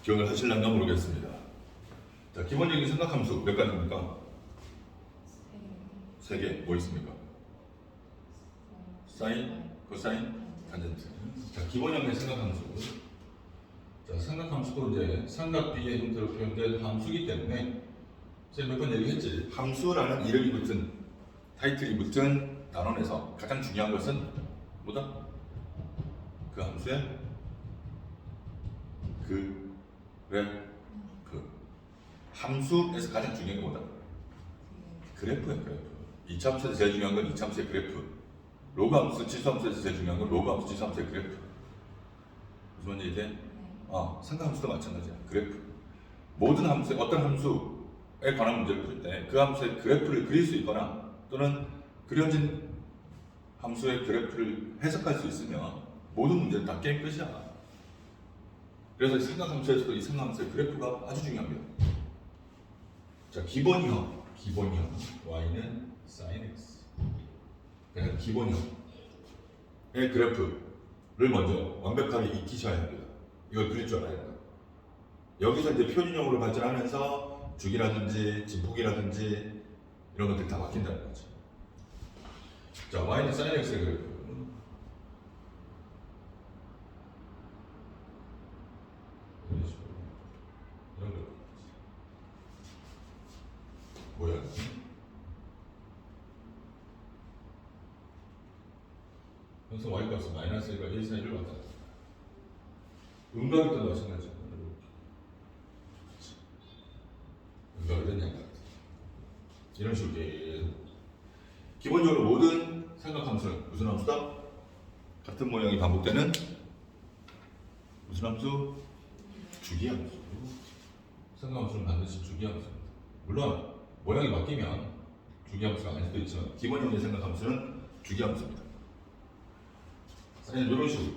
기억을 하실란가 모르겠습니다. 자, 기본적인 삼각함수 몇 가지입니까? 세 개. 뭐 있습니까? 사인, 코사인, 탄젠트. 자, 기본형의 삼각함수. 자, 삼각함수도 이제 삼각비의 형태로 표현된 함수이기 때문에 제가 몇 번 얘기했지. 함수라는 이름이 붙은 타이틀이 붙은 단원에서 가장 중요한 것은 뭐다? 그 함수의 함수에서 가장 중요한 게 뭐다? 그래프야, 그래프. 이차함수에서 제일 중요한 건 이차함수의 그래프. 로그 함수, 지수함수에서 제일 중요한 건 로그 함수, 지수함수의 그래프. 무슨 말인지 이제? 삼각함수도 마찬가지야. 그래프. 모든 함수에 어떤 함수에 관한 문제를 풀 때 그 함수의 그래프를 그릴 수 있거나 또는 그려진 함수의 그래프를 해석할 수 있으면 모든 문제는 다 게임 끝이야. 그래서 이 삼각함수에서도 이 삼각함수의 그래프가 아주 중요합니다. 자, 기본형 y는 sin x. 그냥 기본형의 그래프를 먼저 완벽하게 익히셔야 합니다. 이걸 그릴 줄 알아야 된다. 여기서 이제 표준형으로 발전하면서 주기라든지 진폭이라든지 이런 것들이 다 바뀐다는 거죠. 자, y는 sin x의 그래프. 이런 거 뭐야? 항상 y 값은 마이너스 1과 1 사이를 왔다 갔다. 음각일 때도 마찬가지야. 음각이 된 양각. 이런 식으로 기본적으로 모든 삼각함수는 무슨 함수다? 같은 모양이 반복되는 무슨 함수? 주기함수. 삼각함수는 반드시 주기함수입니다. 물론 모양이 바뀌면 주기함수가 아닐 수도 있지만 기본형의 삼각함수는 주기함수입니다. 사인은 이런 식으로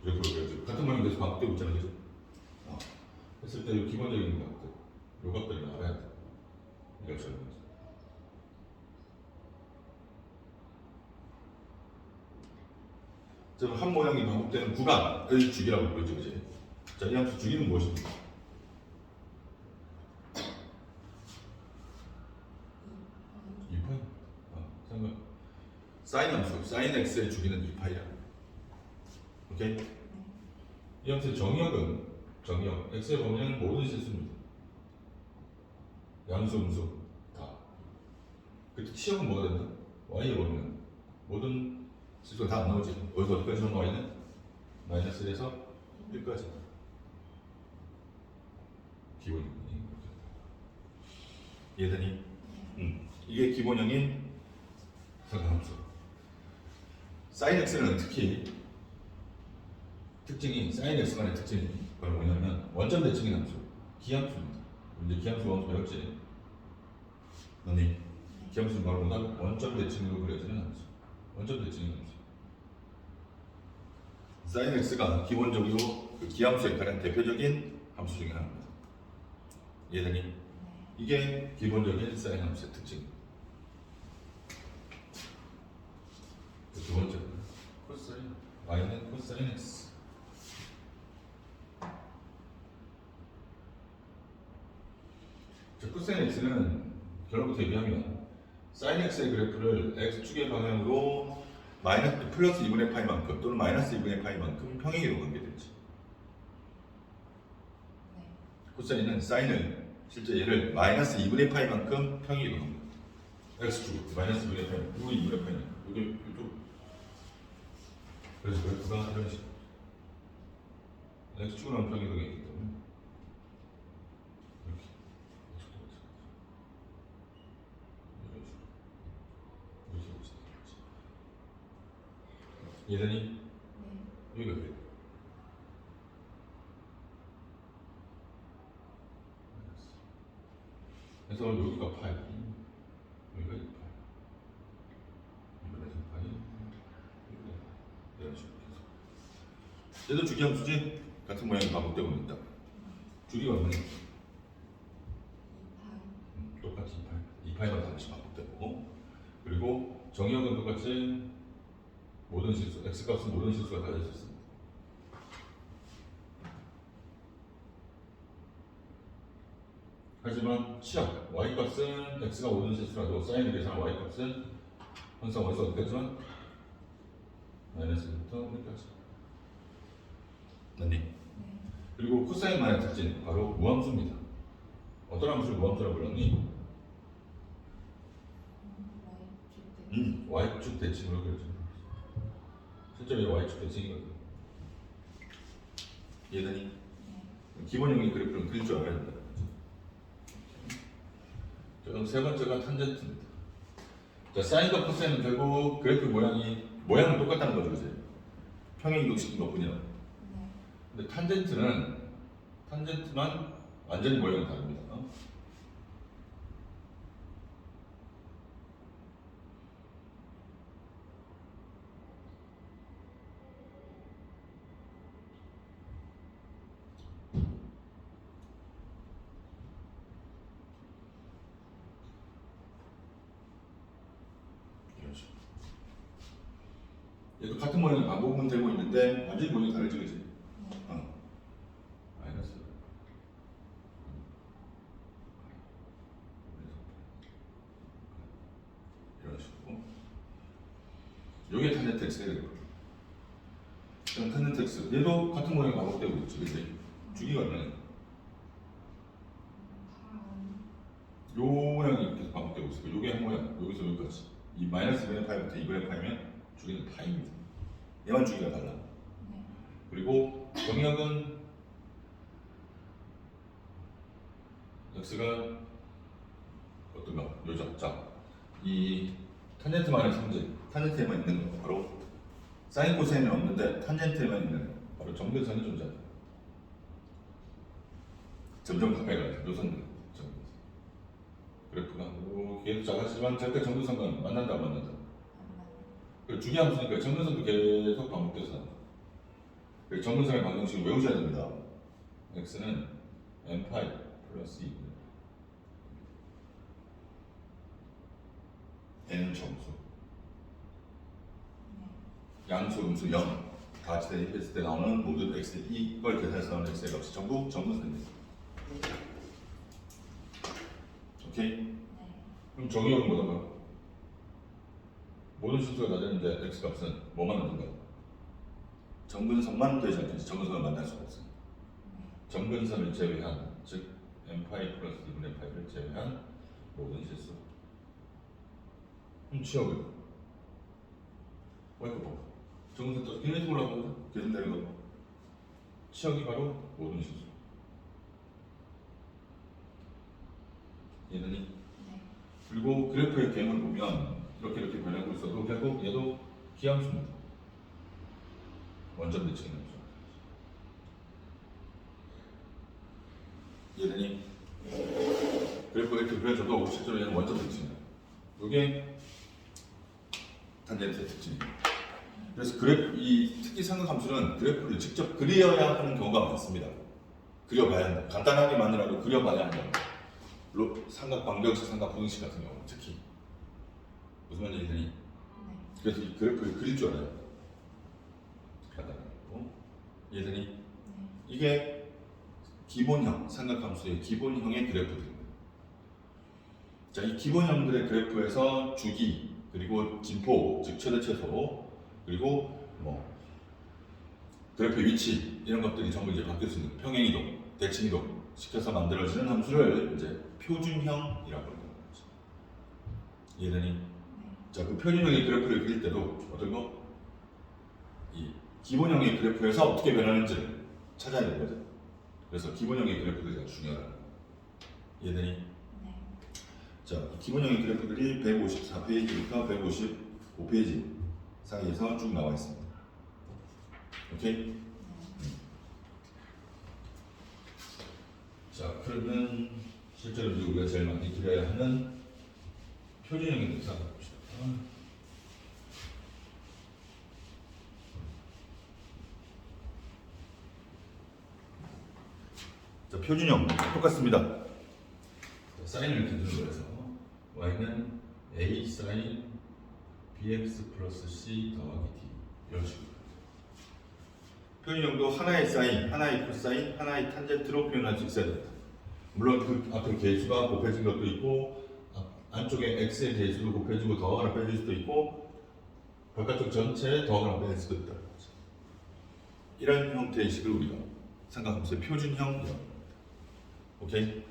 이렇게 그려져. 같은 모양이 돼서 반복되고 있잖아요, 그죠? 했을 때 이 기본적인 것들, 이 것들을 알아야 돼. 이걸 적는 거죠. 한 모양이 반복되는 구간을 주기라고 부르죠, 그지? 자, 이 함수 주기는 무엇입니까? 사인 함수, 사인 x의 주기는 2파이야. 오케이? 이 함수의 정의역은 x에 보면 모든 실수입니다. 양수, 음수 다. 그때 치역은 뭐가 된다? y에 보면 모든 실수가 다 안 나오지. 어디서 어디까지 나온 y는? 마이너스 1에서 1까지. 기본형이. 이해되니? 이게 기본형인 삼각함수. sin x는 특히 특징이 sin x만의 특징이 바로 뭐냐면 원점 대칭인 함수, 기함수입니다. 이제 기함수 원수 배웠지? 너니 기함수는 바로 뭐다? 원점 대칭으로 그려지는 함수. 원점 대칭인 함수. sin x가 기본적으로 그 기함수의 가장 대표적인 함수 중에 하나입니다. 이해되니? 이게 기본적인 sin 함수의 특징. 두 번째, 코사인 y는 코사인 x. 자, 코사인 x는 결론부터 얘기하면 sin x의 그래프를 x축의 방향으로 마이너스 플러스 2분의 파이만큼 또는 마이너스 2분의 파이만큼 평행이로 관계되지. 코사인은 사인을 실제 얘를 마이너스 2분의 파이만큼 평행이로 합니다. x축 마이너스 2분의 파이, 이거 2분의 파이는 이쪽. 그래서 그래프가 이런 식으로 x축으로 하면 평행이 되기 때문에 이렇게 이런 식으로 이해되니? 여기가 그래. 그래서 여기가 파이, 여기가 2파이, 이번에 3파이, 이런 식으로 계속. 얘도 주기함수지? 같은 모양이 반복되고 있다. 주기가 뭐냐? 똑같이 2파이만 다시 반복되고, 그리고 정의역은 똑같이 모든 실수, x값은 모든 실수가 다 있었습니다. 하지만 시작 y 값은 x가 모든 실수라도 사인을 계산한 y 값은 항상 어디서 어디까지만 마이너스부터 여기까지. 맞니? 그리고 코사인만의 특징 바로 무함수입니다. 어떤 함수를 무함수라고 불렀니? y축 대칭으로 그려져. 실제로 이 y축 대칭이거든. 이해되니? 기본형의 그래프는 그릴 줄 알아야 된다. 자, 그럼 세 번째가 탄젠트입니다. 자, 사인과 코사인은 결국 그래프 모양은 똑같다는 거죠, 그지? 평행 이동시킨 것뿐이라. 근데 탄젠트만 완전히 모양이 다릅니다. 얘도 같은 모양을 반복은 되고 있는데 완전히 모양이 다르지, 그지? 마이너스. 이런 식으로. 요게 탄젠트 x가 되고. 그럼 탄젠트 x. 얘도 같은 모양이 반복되고 있지, 그지? 주기가 얼마나? 요 모양이 계속 반복되고 있어요. 요게 한 모양, 여기서 여기까지. 이 마이너스 2분의 파이부터 2분의 파이면 주기는 파입니다. 얘만 주기가 달라. 그리고 정역은 x가 어떤가? 요죠. 자, 이 탄젠트만의 성질, 탄젠트에만 있는 거 바로 사인 코사인은 없는데 탄젠트에만 있는 바로 정근선이 존재한다. 점점 가까이 가요. 요선 그래프가 계속 작아지만 절대 정근선과 만난다. 주기함수니까 정근선도 계속 반복돼서 나온다. 정근선의 방정식을 외우셔야 됩니다. x는 n파이 플러스 2 n은 정수, 양수, 음수, 0 다 같이 대입했을 때 나오는 모든 x 이걸 계산해서 나오는 x의 값이 전부 정근선입니다. 오케이? 그럼 정의역은 뭐던가? 모든 실수가 낮았는데 x 값은 뭐만 하는가? 정근선만 되지 않겠지. 정근선을 만날 수가 없어요. 정근선을 제외한, 즉 n파이 플러스 2분의 파이를 제외한 모든 실수. 그럼 치역은? 이거 봐. 정근선 또 계속 올라가거든? 계속 내려가. 치역이 바로 모든 실수. 이해되니? 그리고 그래프의 개형을 보면 이렇게 변하고 있어도 결국 얘도 기함수입니다. 원점 대칭의 함수. 이해되니? 그래프가 이렇게 그려져도 실제로 얘는 원점 대칭이에요. 이게 탄젠트의 특징입니다. 그래서 이 특기 삼각 함수는 그래프를 직접 그려야 하는 경우가 많습니다. 그려봐야 한다. 간단하게 만들어도 그려봐야 한다. 삼각 방정식, 삼각 분식 같은 경우 특히 무슨 말인지 이해되니? 그래서 이 그래프를 그릴 줄 알아요. 간단하고 이해되니? 이게 기본형 삼각함수의 기본형의 그래프들입니다. 자, 이 기본형들의 그래프에서 주기 그리고 진폭 즉 최대 최소 그리고 그래프의 위치 이런 것들이 전부 이제 바뀔 수 있는 평행이동, 대칭이동 시켜서 만들어지는 함수를 이제 표준형이라고 하는 거죠. 이해되니? 자, 그 표준형의 그래프를 그릴 때도 어떤 거? 이 기본형의 그래프에서 어떻게 변하는지를 찾아야 되는 거죠. 그래서 기본형의 그래프들이 아주 중요하다. 이해되니? 자, 기본형의 그래프들이 154페이지부터 155페이지 사이에서 쭉 나와 있습니다. 오케이? 자, 그러면 실제로 우리가 제일 많이 그려야 하는 표준형의 묘사 봅시다. 자, 표준형 똑같습니다. 사인을 기준으로 해서 y는 a 사인 bx 플러스 c 더하기 d 이런 식으로. 표준형도 하나의 사인, 하나의 코사인, 하나의 탄젠트로 표현할 수 있어야 됩니다. 물론 그 앞에 개수가 곱해진 것도 있고 안쪽에 x의 개수도 곱해지고 더하거나 빼질 수도 있고 바깥쪽 전체에 더하거나 빼질 수도 있다. 이런 형태의 식을 우리가 삼각함수의 표준형이라고 합니다. 오케이?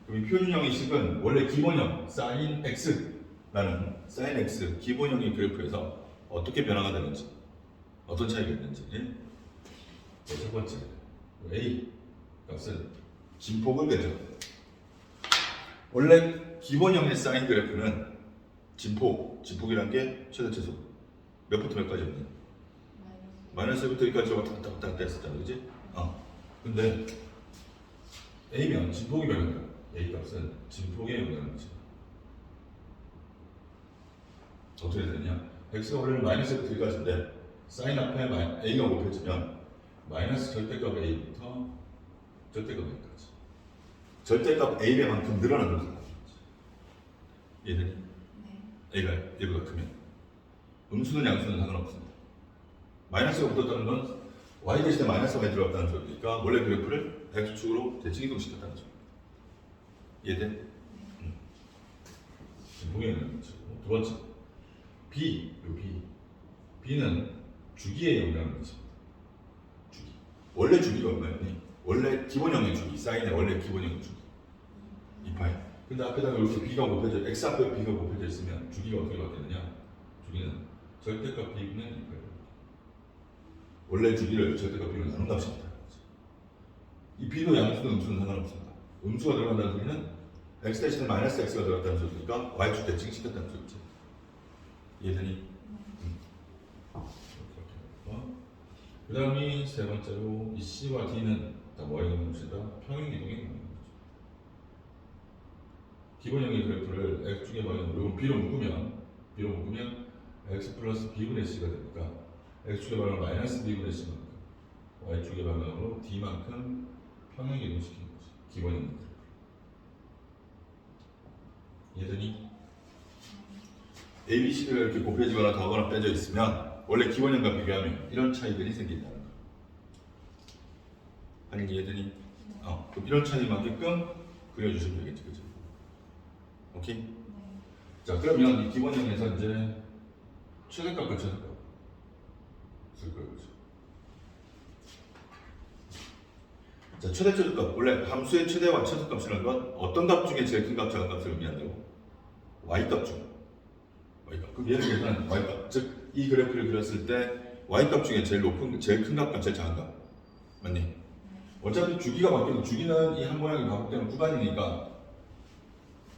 그럼 이 표준형의 식은 원래 기본형 sin x라는 sin x 기본형의 그래프에서 어떻게 변화가 되는지 어떤 차이가 있는지 첫 번째 a 값은 진폭을 계산합니다. 원래 기본형의 사인 그래프는 진폭이란 게 최대 최소 몇부터 몇까지 없니? 마이너스 1부터 2까지 왔다 갔다 했었잖아, 그지? 근데 A면 진폭이 변화가 A 값은 진폭에 영향을 미친다. 어떻게 되냐? X가 원래는 마이너스 1부터 2까지인데 사인 앞에 A가 곱해지면 마이너스 절대값 A부터 절대값 A까지 절대값 A배만큼 늘어나는 거죠. 얘들이 A가 1보다 크면 음수는 양수는 상관없습니다. 마이너스가 붙었다는 건 y 대신에 마이너스가 들어갔다는 소리니까 원래 그래프를 x축으로 대칭 이동시켰다는 소리입니다. 이해돼? 진폭의 영향을 미치고 두 번째 B는 주기에 영향을 미칩니다. 주기. 원래 주기가 얼마였니? 원래 기본형의 주기, 사인의 원래 기본형의 주기 2파이. 근데 앞에다가 이렇게 B가 곱해져, X 앞에 B가 곱해져 있으면 주기가 어떻게 바뀌느냐? 주기는 절대값 B분의 2파이. 원래 주기를 절대값 B로 나눈 값입니다. 이 B도 양수는 음수는 상관없습니다. 음수가 들어간다는 소리는 X 대신에 마이너스 X가 들어갔다는 소리니까 Y축 대칭시켰다는 소리지. 이해되니? 그 다음이 세 번째로 이 C와 D는 다 뭐에 영향을 미친다? 평행이동에 영향을 미친다. 기본형의 그래프를 X축의 방향으로 B로 묶으면 X 플러스 B분의 C가 되니까 X축의 방향으로 마이너스 B분의 C만큼 Y축의 방향으로 D만큼 평행이동시키는 거지. 기본형의 그래프. 이해되니? ABC가 이렇게 곱해지거나 더하거나 빼져 있으면 원래 기본형과 비교하면 이런 차이들이 생긴다는 거. 아니 이해되니? 그럼 이런 차이 맞게끔 그려주시면 되겠지, 그죠? 오케이? 자, 그러면 이 기본형에서 이제 최대값과 최소값 쓸 거예요, 그죠? 자, 최대값. 원래 함수의 최대와 최소값이라는 건 어떤 값 중에 제일 큰 값, 작은 값을 의미한다고? Y값 중. Y값. 그럼 예를 들면 Y값. 즉, 이 그래프를 그렸을 때 Y값 중에 제일 큰 값과 제일 작은 값. 맞니? 어차피 주기가 바뀌고 주기는 이 한 모양이 반복되는 구간이니까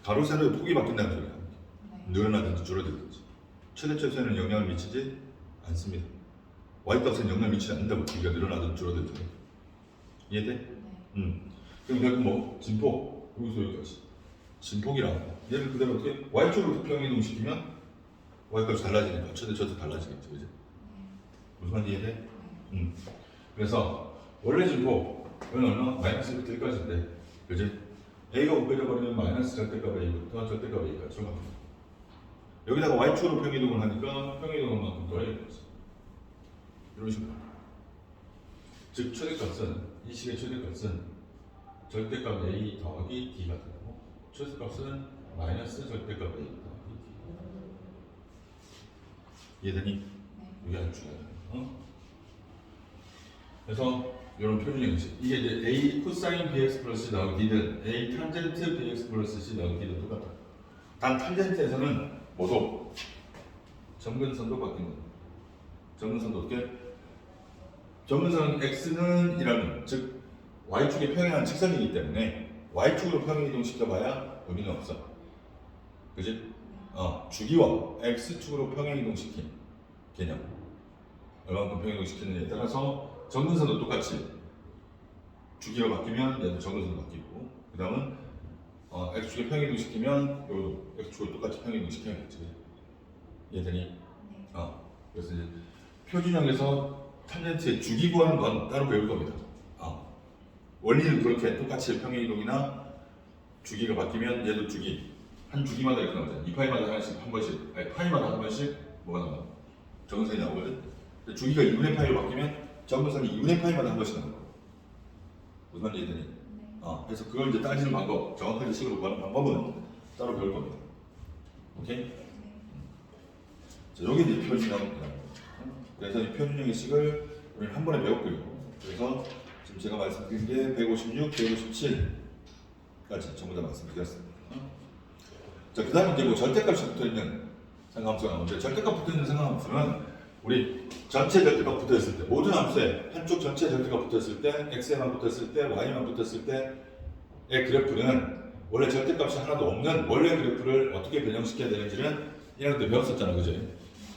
가로 세로의 폭이 바뀐다는 소리야. 늘어나든지 줄어들든지. 최대 최소에는 영향을 미치지 않습니다. Y값은 영향을 미치지 않는다고. 주기가 늘어나든지 줄어들든지. 이해돼? 그럼 결국 뭐 진폭 여기서 여기까지 진폭이라고 얘를 그대로 어떻게 Y축으로 평행이동시키면 Y값이 달라지니까 최대 최소 달라지겠죠, 그지? 무슨 말인지 이해돼? 그래서 원래 진폭은 얼마? 마이너스 1부터 1까지인데 그지? A가 곱해져 버리면 마이너스 절대값 A부터 절대값 A까지 갑니다. 여기다가 Y축으로 평행이동을 하니까 평행이동한 만큼 더해야 되지. 이런 식으로. 즉 최대값은 이 식의 최대값은 절대값 A 더하기 D가 되고 최소값은 마이너스 절대값 A 더하기 D. 이해되니? 이게 아주 중요하다. 그래서 이런 표준 형식 이게 이제 A 코사인 BX 플러스 C 더하기 D든 A 탄젠트 BX 플러스 C 더하기 D든 똑같다. 단 탄젠트에서는 모두 점근선도 바뀐다. 점근선도 어떻게? 점근선 X는 이라는 즉 Y축에 평행한 직선이기 때문에 Y축으로 평행이동시켜봐야 의미는 없어. 그지? 주기와 X축으로 평행이동시킨 개념 얼마만큼 평행이동시키느냐에 따라서 점근선도 똑같이 주기가 바뀌면 얘도 점근선도 바뀌고 그 다음은 X축에 평행이동시키면 여기도 X축을 똑같이 평행이동시켜야겠지. 이해되니? 그래서 이제 표준형에서 탄젠트의 주기 구하는 건 따로 배울 겁니다. 원리는 그렇게 똑같이 평행이동이나 주기가 바뀌면 얘도 주기 한 주기마다 이렇게 나오잖아요. 2파이마다 하나씩 한 번씩 아니 파이마다 한 번씩 뭐가 나와? 정근선이 나오거든. 주기가 2분의 파이로 바뀌면 정근선이 2분의 파이마다 한 번씩 나오고 무슨 말인지 이해되니? 그래서 그걸 이제 따지는 방법, 정확하게 식으로 구하는 방법은 따로 배울 겁니다. 오케이? 자, 여기 이제 표준형입니다. 그래서 이 표준형의 식을 우리는 한 번에 배웠고요. 그래서 지금 제가 말씀드린 게 156, 157까지 전부 다 말씀드렸습니다. 자, 그 다음에 이제 뭐 절대값이 붙어 있는 상함수가 나오는데, 절대값 붙어 있는 상함수는 우리 전체 절대값 붙어 있을 때, 모든 함수에 한쪽 전체 절대값 붙어 있을 때, x에만 붙어 있을 때, y만 붙어 있을 때의 그래프는 원래 절대값이 하나도 없는 원래 그래프를 어떻게 변형시켜야 되는지는 1학년 때 배웠었잖아, 그지?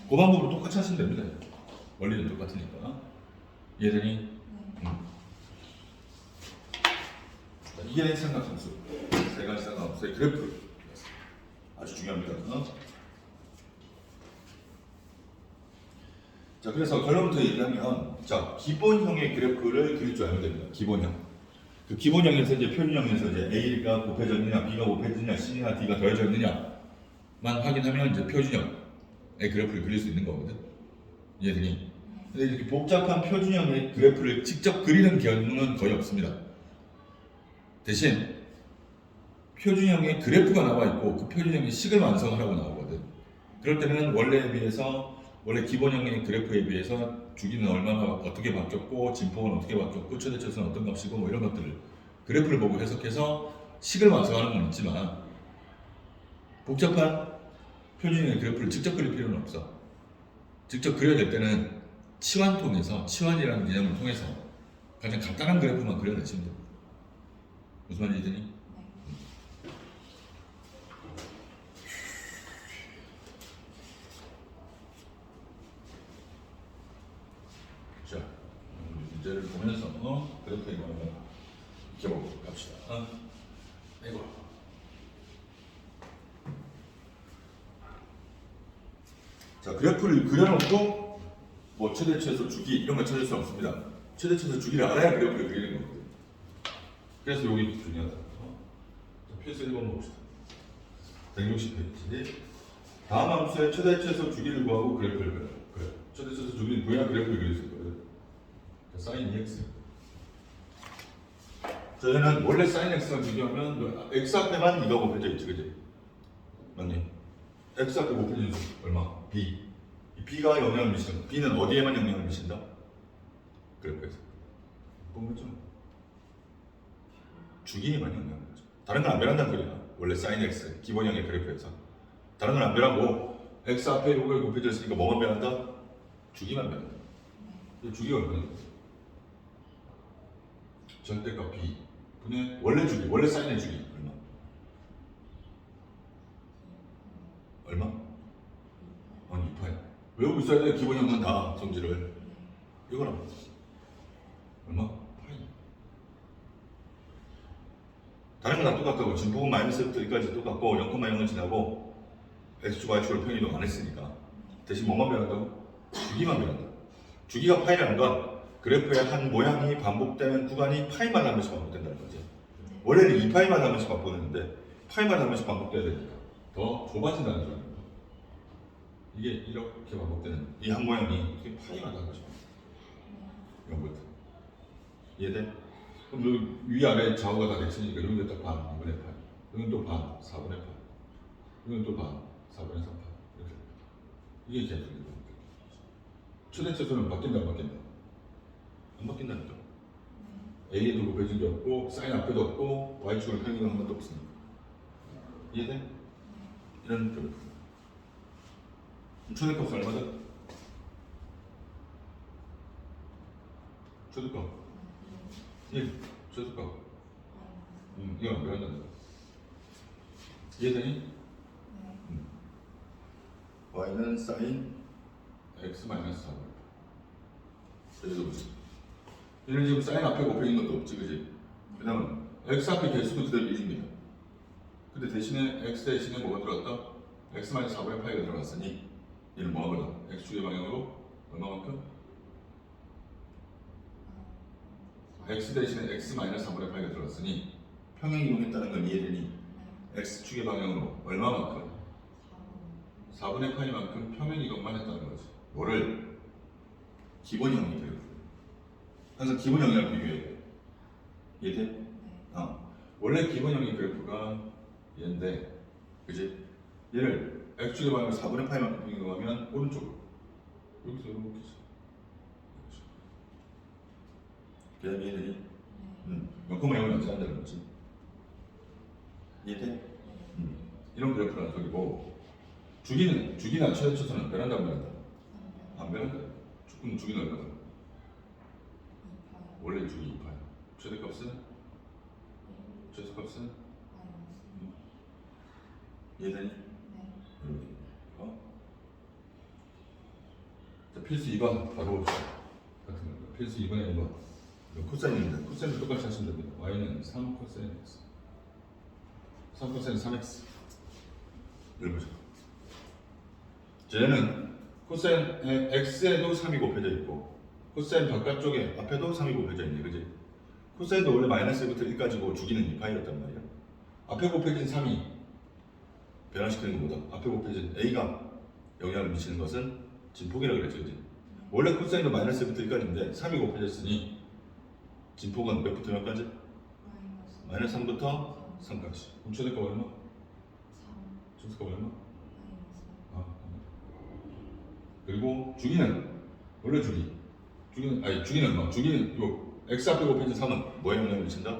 그 방법으로 똑같이 하시면 됩니다. 원리는 똑같으니까. 이해되니? 이게 삼각함수, 세 가지 삼각함수의 그래프 아주 중요합니다. 자, 그래서 결론부터 얘기하면, 자, 기본형의 그래프를 그릴 줄 알면 됩니다. 기본형. 그 기본형에서 이제 표준형에서 이제 A가 곱해져 있느냐, B가 곱해져 있느냐, C나 D가 더해져 있느냐만 확인하면 이제 표준형의 그래프를 그릴 수 있는 거거든. 이해되니? 근데 이렇게 복잡한 표준형의 그래프를 직접 그리는 경우는 거의 없습니다. 대신 표준형의 그래프가 나와 있고 그 표준형의 식을 완성하라고 나오거든. 그럴 때는 원래에 비해서, 원래 기본형의 그래프에 비해서 주기는 얼마나 어떻게 바뀌었고 진폭은 어떻게 바뀌었고 최대치수는 어떤 값이고 뭐 이런 것들을 그래프를 보고 해석해서 식을 완성하는 건 있지만, 복잡한 표준형의 그래프를 직접 그릴 필요는 없어. 직접 그려야 될 때는 치환 통해서, 치환이라는 개념을 통해서 가장 간단한 그래프만 그려내시면 됩니다. 무슨 말인지 되니? 자, 문제를 보면서 그래프에 한번 익혀보고 갑시다. 이거. 자, 그래프를 그려놓고 뭐 최대 최소 주기 이런 거 찾을 수 없습니다. 최대 최소 주기를 알아야 그래프를 그리는 거거든요. 그래서 여기 중요하다. 필수 1번 봅시다. 160페이지. 다음 함수의 최대 최소 주기를 구하고 그래프를 그려요. 그래. 최대 최소 주기를 구해야 그래프를 그릴 수 있거든. 사인 EX. 저희는 원래 사인 X가 비교하면 X 앞에만 이거 곱해져 있지, 그지? 맞니? X 앞에 곱해진 수 얼마? B. 이 B가 영향을 미치는 거. B는 어디에만 영향을 미친다? 그래프에서. 본 거죠? 주기에만 영향을 미쳐. 다른 건 안 변한다는 소리야. 원래 사인 X 기본형의 그래프에서. 다른 건 안 변하고 X 앞에 요거에 곱해져 있으니까 뭐만 변한다? 주기만 변한다. 주기가 얼마냐? 절대값 B 분의 원래 주기, 원래 사인의 주기 얼마? 아니 2파이. 외우고 있어야 돼. 기본형은 다 성질을. 이거랑 얼마? 파이. 다른 건 다 똑같다고. 진폭은 마이너스부터 여기까지 똑같고 0,0을 지나고 x축, y축을 평이동 안 했으니까. 대신 뭐만 변한다고? 주기만 변한다. 주기가 파이라는 건 그래프의 한 모양이 반복되는 구간이 파이마다 한 번씩 반복된다는 거지. 원래는 2파이마다 한 번씩 반복되는데 파이마다 한 번씩 반복돼야 되니까 더 좁아진다는 소리입니다. 이게 이렇게 반복되는 이 한 모양이 이게 파이마다 한 번씩 이런 것들. 이해돼? 그럼 여기 위아래 좌우가 다 넥슨이니까 여기는 딱 반, 2분의 8 여기는 또 반, 4분의 8 여기는 또 반, 4분의 3 8 이렇게. 이게 개념입니다. 최대 최소는 바뀐다 안 바뀐다? 안 바뀐다니까. A에도 곱해진 게 없고 사인 앞에도 없고 Y축으로 평행한 것도 없으니까. 이해돼? 이런 그래프. 최대값 얼마다? 최대값 1. 최대값 이거 안 변한다. 이해되니? Y는 사인 X 마이너스 4. 여기서 보세요. 얘는 지금 사인 앞에 곱해진 것도 없지, 그지? 그 다음 x 앞에 개수도 그대로 1입니다. 근데 대신에 x 대신에 뭐가 들어갔다? x-4분의 파이가 들어갔으니 얘는 뭐하거나 x축의 방향으로 얼마만큼? x 대신에 x-4분의 파이가 들어갔으니 평행 이동했다는 건 이해되니? x축의 방향으로 얼마만큼? 4분의 파이만큼 평행 이동만 했다는 거지. 뭐를? 기본형이 돼요. 항상 기본형이랑 비교해야 돼. 이해돼? 원래 기본형의 그래프가 얘인데, 그지? 얘를 x축의 방향을 4분의 파이만큼 변경하면 오른쪽으로 여기서 이렇게 쳐. 그다음에 얘들이 영콤마 0을 연산한다는 거지. 이해돼? 이런 그래프라는 소리고, 주기나 최대초수는 변한다 안 변한다? 안 변한다. 그럼 주기는 얼마다? 원래 주기 2파야. 최대값은? 최소값은? 이해되니? 자, 필수 2번 바로 봅시다. 같은 거. 필수 2번에 1번. 코사인입니다. 코사인도 똑같이 하시면 됩니다. y는 3 코사인 x. 3 코사인 3x. 이걸 보죠. 얘는 코사인 x에도 3이 곱해져 있고, 코사인 바깥쪽에 앞에도 3이 곱해져 있네, 그지? 코사인도 원래 마이너스 1부터 1까지고 주기는 2파이였단 말이야. 앞에 곱해진 3이 변화시키는 것보다 앞에 곱해진 a가 영향을 미치는 것은 진폭이라고 그랬죠, 그지? 원래 코사인도 마이너스 1부터 1까지인데 3이 곱해졌으니 진폭은 몇부터 몇까지? 마이너스 3부터 3까지. 그럼 최대값 얼마? 3. 최소값 얼마? 그리고 주기는 원래 주기는 얼마? 주기는 요 x 앞에 곱해진 3은 뭐에 영향을 미친다?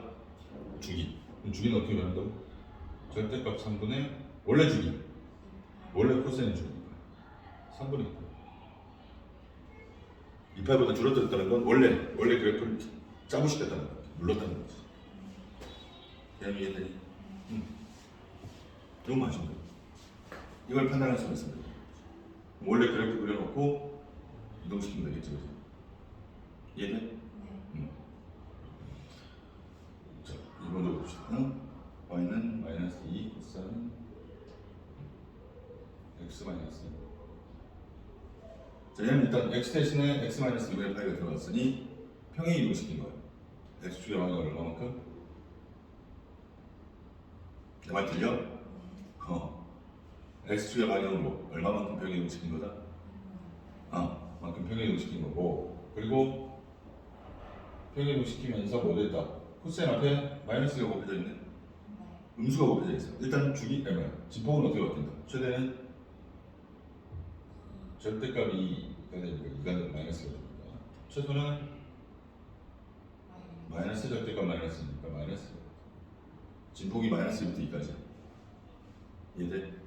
주기. 그럼 주기는 어떻게 변한다고? 절대값 3분의 원래 주기. 원래 코사인 주기니까 3분의 2파이. 2파이보다 줄어들었다는 건 원래 그래프를 짜부시켰다는 거야. 눌렀다는 거지. 이해되니? 이건 맞으면 돼. 이걸 판단할 수가 있습니다. 원래 그래프 그려놓고 이동시키면 되겠죠, 그죠? 이해돼? 자, 2번도 봅시다. y는 마이너스 2 코사인 x 마이너스 2. 자, 얘는 일단 x 대신에 x 마이너스 2분의 파이가 들어갔으니 평행 이동시킨 거예요. x축의 방향을 얼마만큼? 내 말 들려? x축의 방향으로 얼마만큼 평행 이동시킨 거다? 만큼 평행 이동시킨 거고, 그리고 평행 이동시키면서 뭐 됐다? 코사인 앞에 마이너스가 곱해져 있네? 음수가 곱해져 있어. 일단 진폭은 어떻게 바뀐다? 최대는 절대값 2가 되니까 2가 마이너스가 됩니다. 최소는 마이너스 절대값 마이너스니까 마이너스. 진폭이 마이너스 1부터 2까지. 이해돼?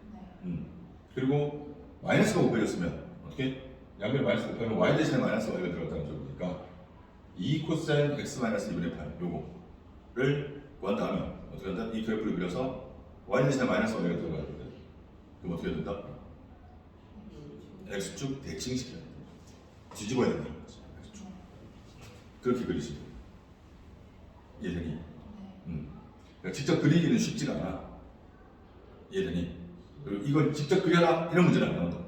그리고 마이너스가 곱해졌으면 어떻게? 양변 마이너스 곱하면 y 대신에 마이너스 y가 들어갔다는 소리니까 2 코사인 x 마이너스 2분의 8 요거를 구한 다음에 어떻게 한다? 이 그래프를 그려서 y 대신에 마이너스 y가 들어가야 돼. 그럼 어떻게 된다? x축 대칭시켜야 돼. 뒤집어야 된다. x축. 그렇게 그리시면 돼. 이해되니? 그러니까 직접 그리기는 쉽지가 않아. 이해되니? 이걸 직접 그려라 이런 문제는 안 나온다.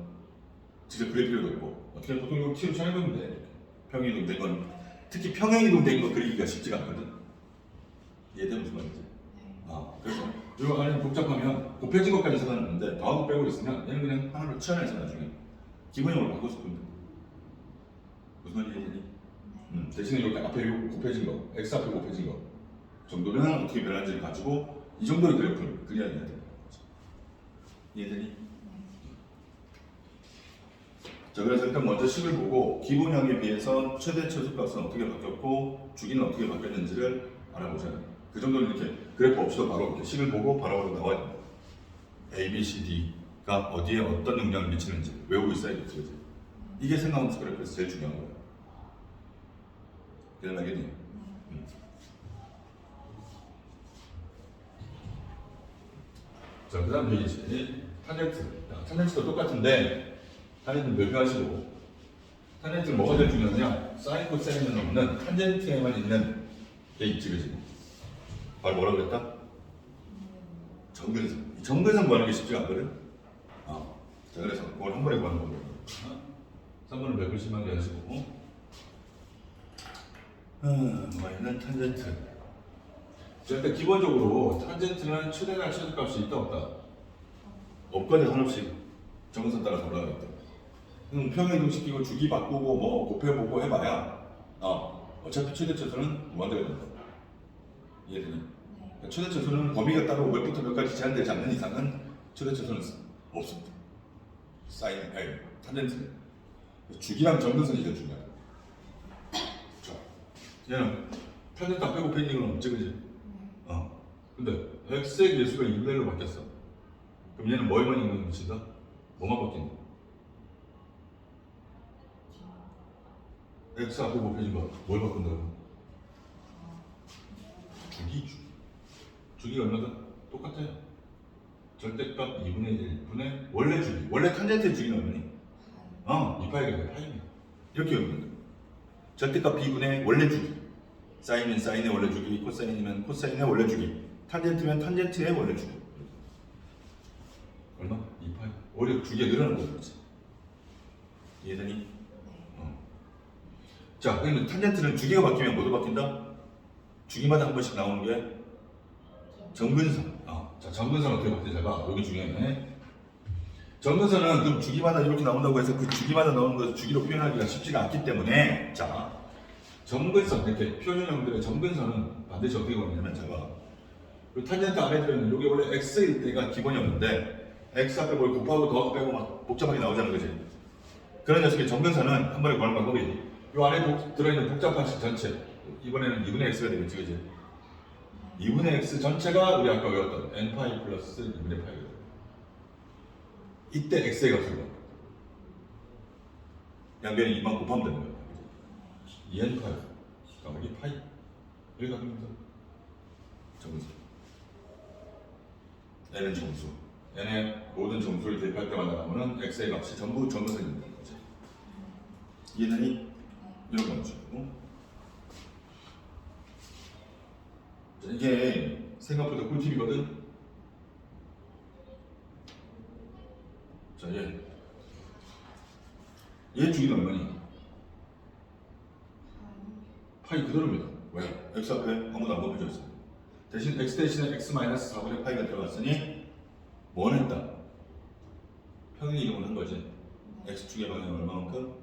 직접 그릴 필요도 없고 어떻게 보통 이거 t로 촬영하면 돼. 평행이동된 건 특히 평행이동된 거 그리기가 쉽지가 않거든. 이해돼 무슨 말인지? 그래서 이거 안에 복잡하면 곱해진 것까지 생각하는데 더하고 빼고 있으면 얘는 그냥 하나로 치환해서 나중에 기본형으로 바꿔서 보면 돼. 무슨 말인지 이해되니? 대신에 여기 앞에 곱해진 거, x 앞에 곱해진 거 정도는 어떻게 변하는지를 가지고 이 정도의 그래프를 그려야 된다. 이해되니? 자, 그래서 일단 먼저 식을 보고 기본형에 비해서 최대 최소값은 어떻게 바뀌었고 주기는 어떻게 바뀌었는지를 알아보자. 그 정도는 이렇게 그래프 없이도 바로 이렇게 식을 보고 바로 나와야 됩니다. A, B, C, D가 어디에 어떤 영향을 미치는지 외우고 있어야겠지, 그지? 이게 생각하면서 그래프에서 제일 중요한 거예요. 그냥 알겠니? 자, 그 다음 페이지 탄젠트. 탄젠트도 똑같은데 탄젠트는 묘표하시고 탄젠트는 뭐가 제일 중요하냐? 사인 코사인은 없는 탄젠트에만 있는 게 있지, 그지? 바로 뭐라고 그랬다? 정근선. 이 정근선 구하는 게 쉽지가 않거든? 자, 그래서 그걸 한 번에 구하는 거고 3번은 190만 개 하시고 y는 탄젠트. 일단 기본적으로 탄젠트는 최대나 최소값이 있다 없다? 없거든. 한없이 정근선 따라서 올라가겠다. 평행 이동시키고 주기 바꾸고 뭐 곱해보고 해봐야 어차피 최대 최소는 무한대가 된다. 이해되니? 최대치수는 범위가 따로 몇부터 몇까지 제한되지 않는 이상은 최대치수는 없습니다. 사인, 아니, 탄젠트. 주기랑 점근선이 제일 중요하다. 자, 얘는 탄젠트 앞에 곱해 있는 건 없지, 그지? 근데 x의 개수가 2분의 1로 바뀌었어. 그럼 얘는 뭐에만 있는 것이다? 뭐만 바뀐다? x 앞에 곱해진 거 뭘 바꾼다고? 주기가 얼마다? 똑같아요. 절대값 2분의 1분의 원래 주기. 원래 탄젠트의 주기는 얼마니? 2파이가 돼, 파이입니다. 이렇게 외우면 돼. 절대값 b분의 원래 주기. 사인이면 사인의 원래 주기, 코사인이면 코사인의 원래 주기, 탄젠트면 탄젠트의 원래 주기. 얼마? 2파이. 오히려 주기가 늘어난 거지. 이해되니? 자, 그러면 탄젠트는 주기가 바뀌면 뭐도 바뀐다? 주기마다 한 번씩 나오는 게 정근선. 자, 정근선 어떻게 바뀌지? 봐. 여기 중요해. 정근선은 그럼 주기마다 이렇게 나온다고 해서 그 주기마다 나오는 것을 주기로 표현하기가 쉽지가 않기 때문에, 자, 정근선, 이렇게 표준형들의 정근선은 반드시 어떻게 보냐면, 제가 그 탄젠트 안에 들어있는 여기 원래 x일 때가 기본이었는데 x 앞에 뭘 곱하고 더하고 빼고 막 복잡하게 나오잖아, 그지? 그런 녀석의 정근선은 한 번에 구하는 방법이 이 안에 들어있는 복잡한 식 전체, 이번에는 2분의 x가 되겠지, 그지? 2분의 x 전체가 우리 아까 외웠던 n파이 플러스 2분의 파이거든. 이때 x의 값을 구한다. 양변에 2만 곱하면 되는 거야. 2n 파이. 그러니까 여기 파이. 여기가 됩니다. 정수. n은 정수. n의 모든 정수를 대입할 때마다 나오는 x의 값이 전부 정근선입니다. 이해되니? 이런 거 맞추고. 이게 생각보다 꿀팁이거든. 자, 얘 주기는 얼마니? 파이 그대로입니다. 왜? x 앞에 아무도 안 곱해져 있어. 대신 x 대신에 x 마이너스 4분의 파이가 들어갔으니 뭐는 했다? 평행 이동을 한 거지. x 축의 방향은 얼마만큼?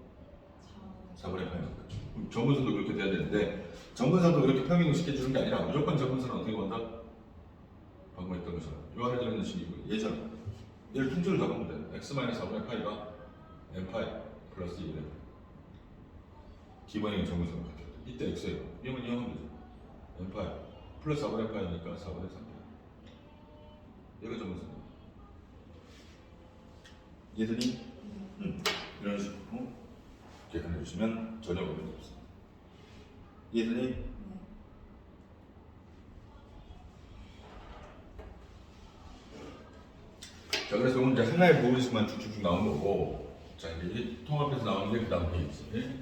4분의 파이만큼. 정근선도 그렇게 돼야 되는데 정근선도 그렇게 평행이동 시켜주는 게 아니라 무조건 정근선은 어떻게 본다? 방금 했던 것처럼 이 안에 들어있는 식이고 얘처럼 얘를 통째로 잡으면 돼. x 마이너스 4분의 파이가 n파이 플러스 2분의 파이. 기본형의 정근선을 갖게 돼. 이때 x예요. 이형은 이형하면 되죠. n파이 플러스 4분의 파이니까 4분의 3파이. 얘가 정근선이야. 이해되니? 이런 식으로 계산해 주시면 전혀 어려움이 없습니다. 이해되니? 자, 그래서 오늘 이제 하나의 부분씩만 쭉쭉쭉 나온 거고, 자, 이제 통합해서 나오는 게 그 다음 페이지.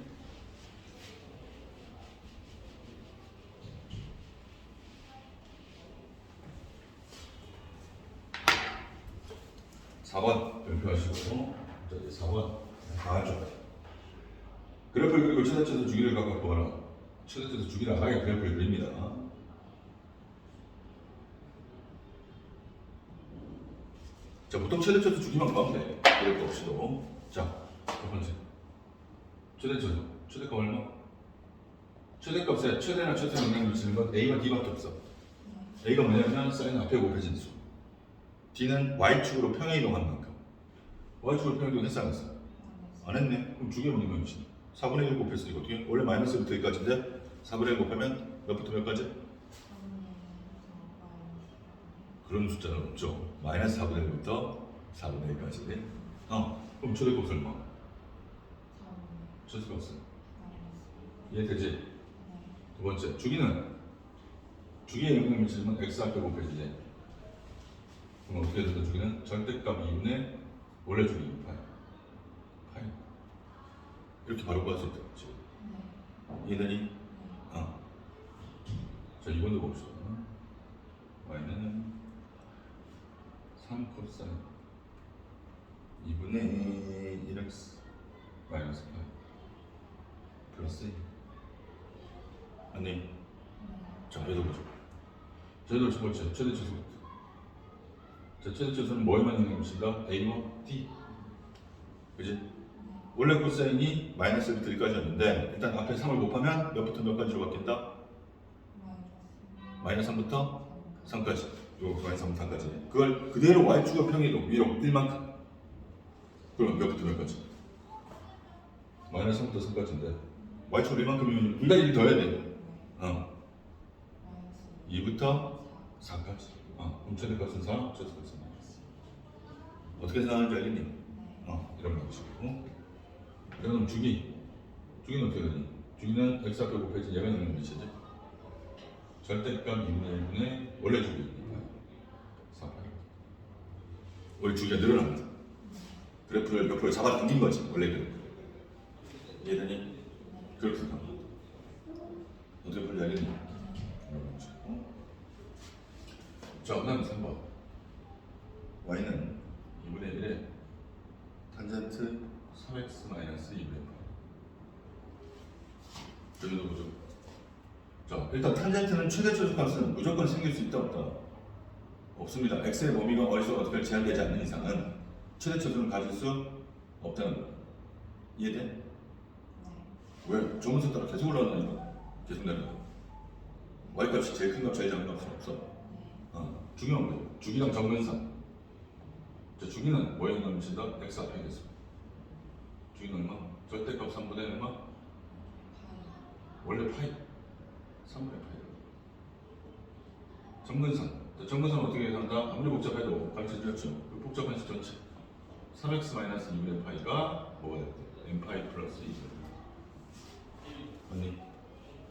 (4번) 발표하시고, 자, 이제 4번 나왔죠. 그래프를 그리고 최대치수 주기를 갖고 보라. 최대치수 주기를 알아야 그래프를 그립니다. 자, 보통 최대치수 주기만 구하면 돼. 그래프 없이도. 자, 첫 번째. 최대치수. 최대값 얼마? 최대값에 최대나 최소 영향을 미치는 건 A와 D밖에 없어. A가 뭐냐면 사인 앞에 곱해진 수. D는 Y축으로 평행이동한 만큼. Y축으로 평행이동 했어 안 했어? 안 했네. 그럼 주기가 뭐냐면 미친다. 4분의 1 곱했으니까 어떻게? 원래 마이너스부터 여기까지인데 4분의 1 곱하면 몇부터 몇까지? 그런 숫자는 없죠. 마이너스 4분의 1부터 4분의 1까지. 그럼 최대값 얼마? 최대값은? 이해되지? 두 번째, 주기는 주기의 영향을 미치면 x 앞에 곱해지지. 그럼 어떻게 된다? 주기는 절대값 2분의 원래 주기 파이. 이렇게 바로 구할 수 있다. 이해되니? 자, 이번도 봅시다. y는 3 코사인 2분의 1x 마이너스 파이 플러스 2. 아니, 자, 얘도 보죠. 저희도 첫 번째 최대치수부터. 자, 최대치수는 뭐에만 영향을 미친다? A와 D. 그지? 원래 코사인이 마이너스 1부터 1까지였는데 일단 앞에 3을 곱하면 몇부터 몇까지로 바뀐다? 마이너스 3부터 3까지 요 마이너스 3까지 그걸 그대로 y축과 평행이동 위로 1만큼 그럼 몇부터 몇까지? 마이너스 3부터 3까지인데 y축으로 1만큼이면 둘 다 1 더해야 돼. 2부터 4까지. 그럼 최대값은 4, 최소값은 마이너스. 어떻게 생각하는지 알겠니? 이런 방식이고. 그럼 주기는 어떻게 되니? 주기는 x 앞에 곱해진 얘가 있는 몇이지? 절대값 2분의 1분의 원래 주기 4파이. 원래 주기가 늘어납니다. 그래프를 옆으로 잡아당긴 거지 원래 그래프. 이해되니? 그렇게 생각합니다. 어떻게 풀지 알겠니? 이런 방식이고. 자, 그 다음 3번 y는 2분의 1에 탄젠트 3x 마이너스 2분의 8 여기도 보죠. 자, 일단 탄젠트는 최대 최소값은 무조건 생길 수 있다 없다? 없습니다. x의 범위가 어디서 어떻게 제한되지 않는 이상은 최대 최소는 가질 수 없다는 거야. 이해돼? 왜? 점수 따라 계속 올라간다니까. 계속 내려가. y값이 제일 큰 값, 제일 작은 값은 없어. 주기는 뭐예요? 주기랑 정근상. 자, 주기는 뭐에 의미를 미친다? x 앞에 있겠어. 주기는 얼마? 절대값 3분의 얼마? 원래 파이. 3분의 파이. 정근상. 자, 정근상은 어떻게 계산한다? 아무리 복잡해도 가르쳐주셨죠? 그 복잡한 식 전체. 3x 마이너스 2분의 파이가 뭐가 됐대? n 파이 플러스 2. 맞니?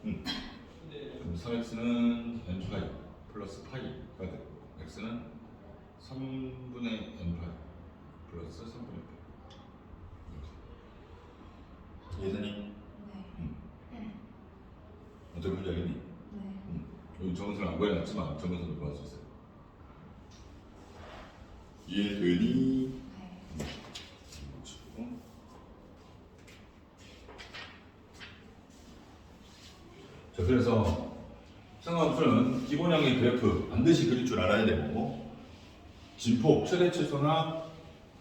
그럼 3x는 n 파이 플러스 파이가 되고 x는 3분의 n 파이 플러스 3분의 파이. 이해되니? 네. 어떻게 풀지 알겠니? 네. 여기 정근선을 안 그려놨지만 정근선도 구할 수 있어요. 이해되니? 네. 자, 그래서 상관함수는 기본형의 그래프 반드시 그릴 줄 알아야 되고 진폭, 최대 최소나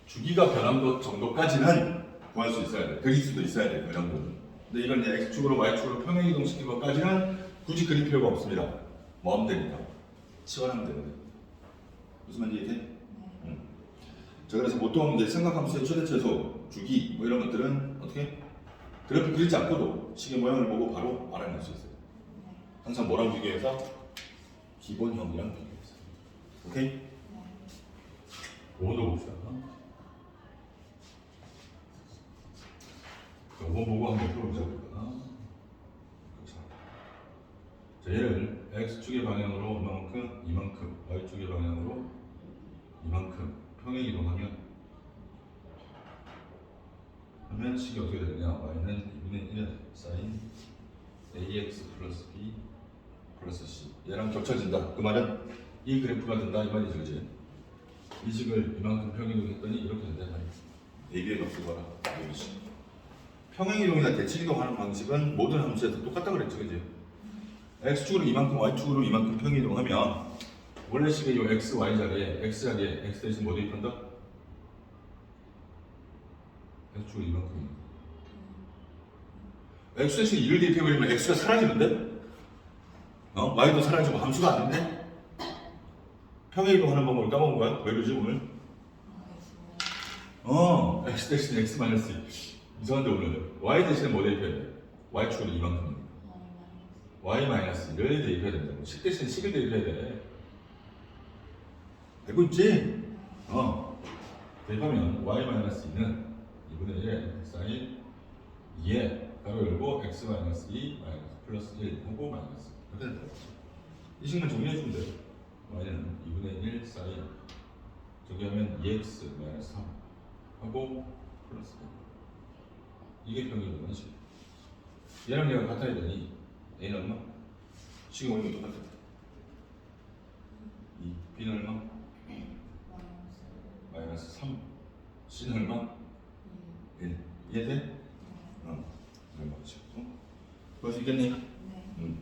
주기가 변한 것 정도까지는 구할 수 있어야 돼. 그릴 수도 있어야 돼. 그 정도는. 근데 이걸 이제 x축으로 y축으로 평행 이동시킨 것까지는 굳이 그릴 필요가 없습니다. 뭐 하면 되니까. 치환하면 되거든. 무슨 말인지 이해돼? 자, 그래서 보통 이제 생각함수의 최대 최소, 주기 뭐 이런 것들은 어떻게? 그래프 그리지 않고도 식의 모양을 보고 바로 알아낼 수 있어요. 항상 뭐랑 비교해서? 기본형이랑 비교해서. 오케이? 5도 봅시다. 5번 보고 한번 풀어보자. 자, 얘를 x축의 방향으로 이만큼, y축의 방향으로 이만큼 평행 이동하면 식이 어떻게 되느냐? y는 2분의 1 사인 ax 플러스 b 플러스 c. 얘랑 겹쳐진다. 그 말은 이 그래프가 된다 이 말이죠, 그지? 이 식을 이만큼 평행 이동했더니 이렇게 된다 이 말이지. ab의 값을 봐라. abc. 평행 이동이나 대칭 이동하는 방식은 모든 함수에서 똑같다 그랬죠, 그지? x축으로 이만큼, y축으로 이만큼 평행 이동하면 원래 식의 이 x, y 자리에 x 자리에 x 대신 뭐 대입한다? x축으로 이만큼. x 대신 2를 대입해버리면 x가 사라지는데? y도 사라지고 함수가 아닌데? 평행 이동하는 방법을 까먹은 거야? 왜 그러지 오늘? x 대신 x 마이너스 2. 이상한데 오늘 y 대신에 뭐 대입해야 돼? y축으로 이만큼. y 마이너스 2를 대입해야 된다고. 식 대신 식을 대입해야 돼. 알고 있지? 대입하면 y 마이너스 2는 2분의 1 사인 2에 가로 열고 x 마이너스 2 마이너스 플러스 1 하고 마이너스 이렇게 된다. 이 식만 정리해주면 돼. y는 2분의 1 사인 저기 하면 2x 마이너스 3 하고 플러스 1. 이게 평균이구나 식. 얘랑 얘가 같아야 되니 a는 얼마? 식의 원리가 똑같아. 2, b는 얼마? 마이너스 3, c는 얼마? 1. 이해돼? 이런 방식. 그럴 수 있겠니? 네.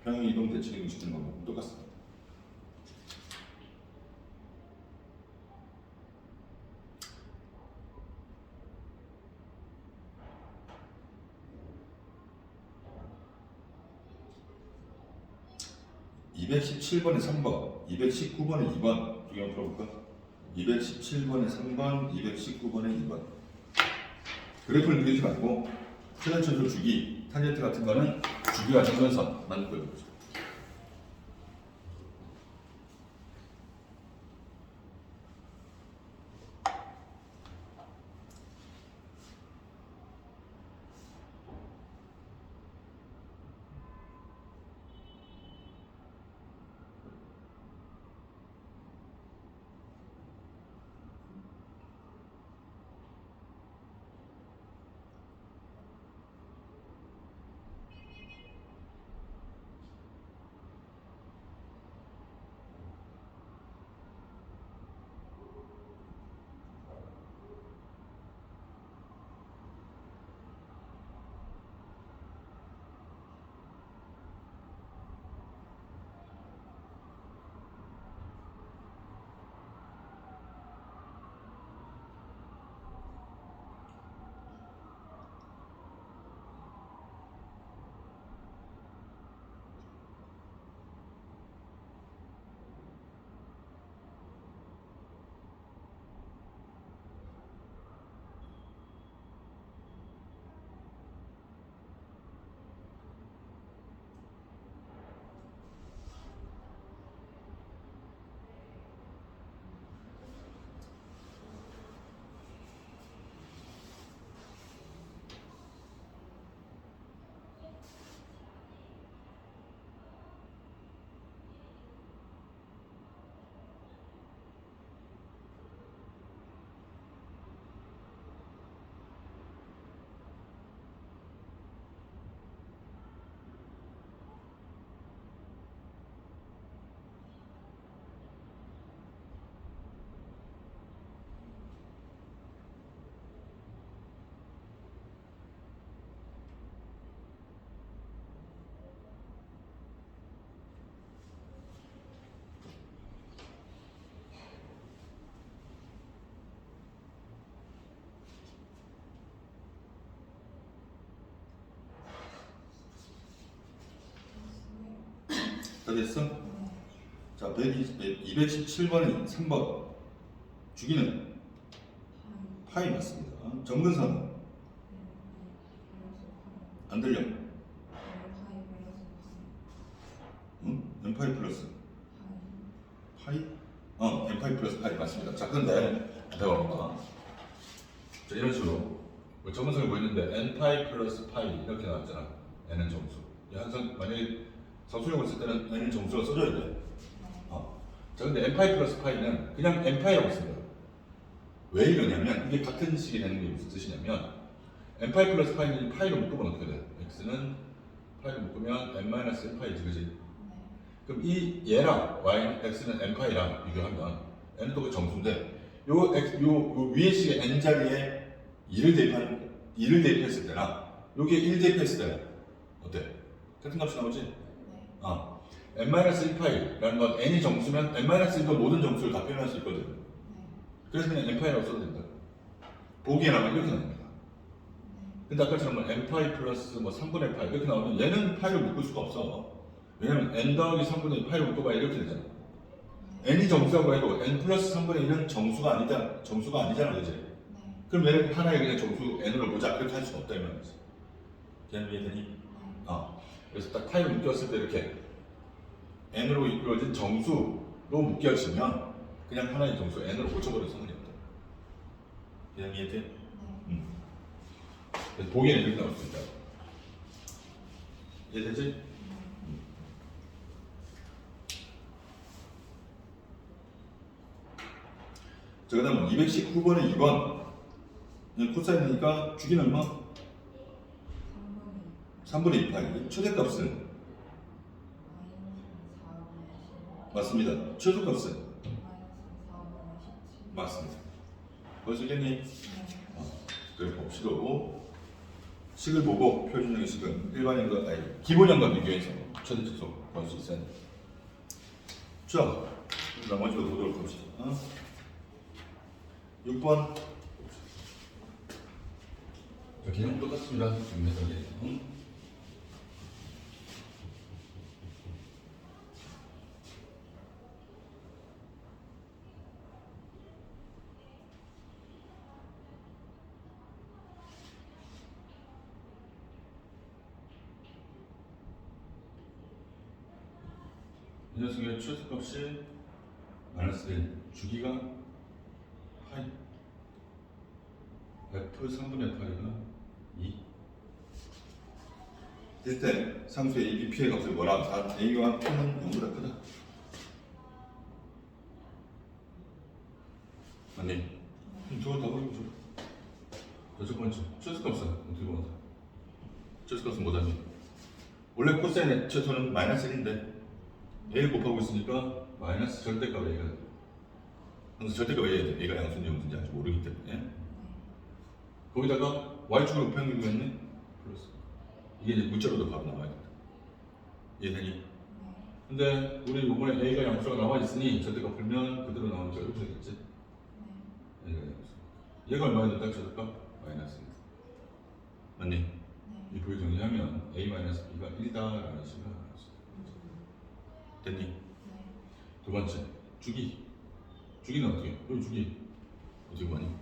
평행 이동 대칭 이동 시키는 방법 똑같습니다. (217번에 3번) 219번에 2번 두 개만 풀어볼까? 217번에 3번, 219번에 2번. 그래프를 그리지 말고 최단점수 주기, 탄젠트 같은 거는 주기와 정근선만 그려보죠. 다 됐어? 자, 217번에 3번 주기는 파이 맞습니다. 정근선은 안 들려? 응? n파이 플러스 파이? n파이 플러스 파이 맞습니다. 자, 그런데 대화가 자, 이런 식으로 정근선을 보이는데 n파이 플러스 파이 이렇게 나왔잖아. n은 정수. 항상 만약에 서술형을 쓸 때는 n은 정수가 써줘야 돼. 자, 근데 n파이 플러스 파이는 그냥 n파이라고 씁니다. 왜 이러냐면 이게 같은 식이 되는 게 무슨 뜻이냐면 n파이 플러스 파이는 파이로 묶으면 어떻게 돼? x는 파이로 묶으면 n-n파이지, 그지? 그럼 이 얘랑 y, x는 n파이랑 비교하면 n은 또 그 정수인데 요 위에 식의 n 자리에 2를 대입했을 때나 여기에 1 대입했을 때는 어때? 같은 값이 나오지? n-1파이라는 건 n이 정수면 n-1도 모든 정수를 다 표현할 수 있거든. 그래서 그냥 n파이라고 써도 된다. 보기에 나오면 이렇게 나옵니다. 근데 아까처럼 n파이 플러스 3분의 파이 이렇게 나오면 얘는 파이로 묶을 수가 없어. 왜냐면 n 더하기 3분의 2파이로 묶어봐야 이렇게 되잖아. n이 정수라고 해도 n 플러스 3분의 1은 정수가 아니잖아, 그지? 그럼 얘는 하나의 그냥 정수 n으로 보자 이렇게 할 수가 없다 이 말이지. 이해되니? 그래서 딱 파이로 묶였을 때 이렇게 n으로 이루어진 정수로 묶여지면 그냥 하나의 정수 n으로 고쳐버려도 상관이 없다. 이해돼? 그래서 보기에는 이렇게 나올 수 있다. 이해되지? 자, 그 다음 219번에 2번 코사인이니까 주기는 얼마? 3분의 2파이. 최대값은? 맞습니다. 최소값은? 맞습니다. 벌써 겠니? 그래 봅시다. 식을 보고 표준형의 식은 일반형과 기본형과 비교해서 최대값을 구할 수 있어야 돼. 자, 나머지로 보도록 합시다. 6번. 자, 기능 똑같습니다. 지금 해석이. 녀석의 최소값이 마이너스 1, 주기가 파이 f 3분의 파이가 2. 이때 상수의 a, b, p의 값을 뭐라? a와 p는 0보다 크다. 아니, 저거 다 버리고 줘. 첫 번째, 최소값은 어떻게 보나? 최소값은 뭐다니? 원래 코사인의 최소는 마이너스 1인데 a를 곱하고 있으니까 마이너스 절대값 a가 돼. 항상 절대값 a야 돼. a가 양수인지 음수인지 아직 모르기 때문에. 거기다가 y축을 곱하는 경우가 있네. 플러스. 이게 이제 문자로도 바로 나와야 된다. 이해되니? 근데 우리 이번에 a가 양수가 나와 있으니 절대값 풀면 그대로 나오는 거 여기서 되겠지? a가 양수. 얘가 얼마나 된다? 절대값 마이너스 1. 맞니? 이 부위 정리하면 a-b가 1다라는 식으로 나올 수 있다. 됐니? 두 번째, 주기. 주기는 어떻게 해? 여기 주기 어떻게 구하니?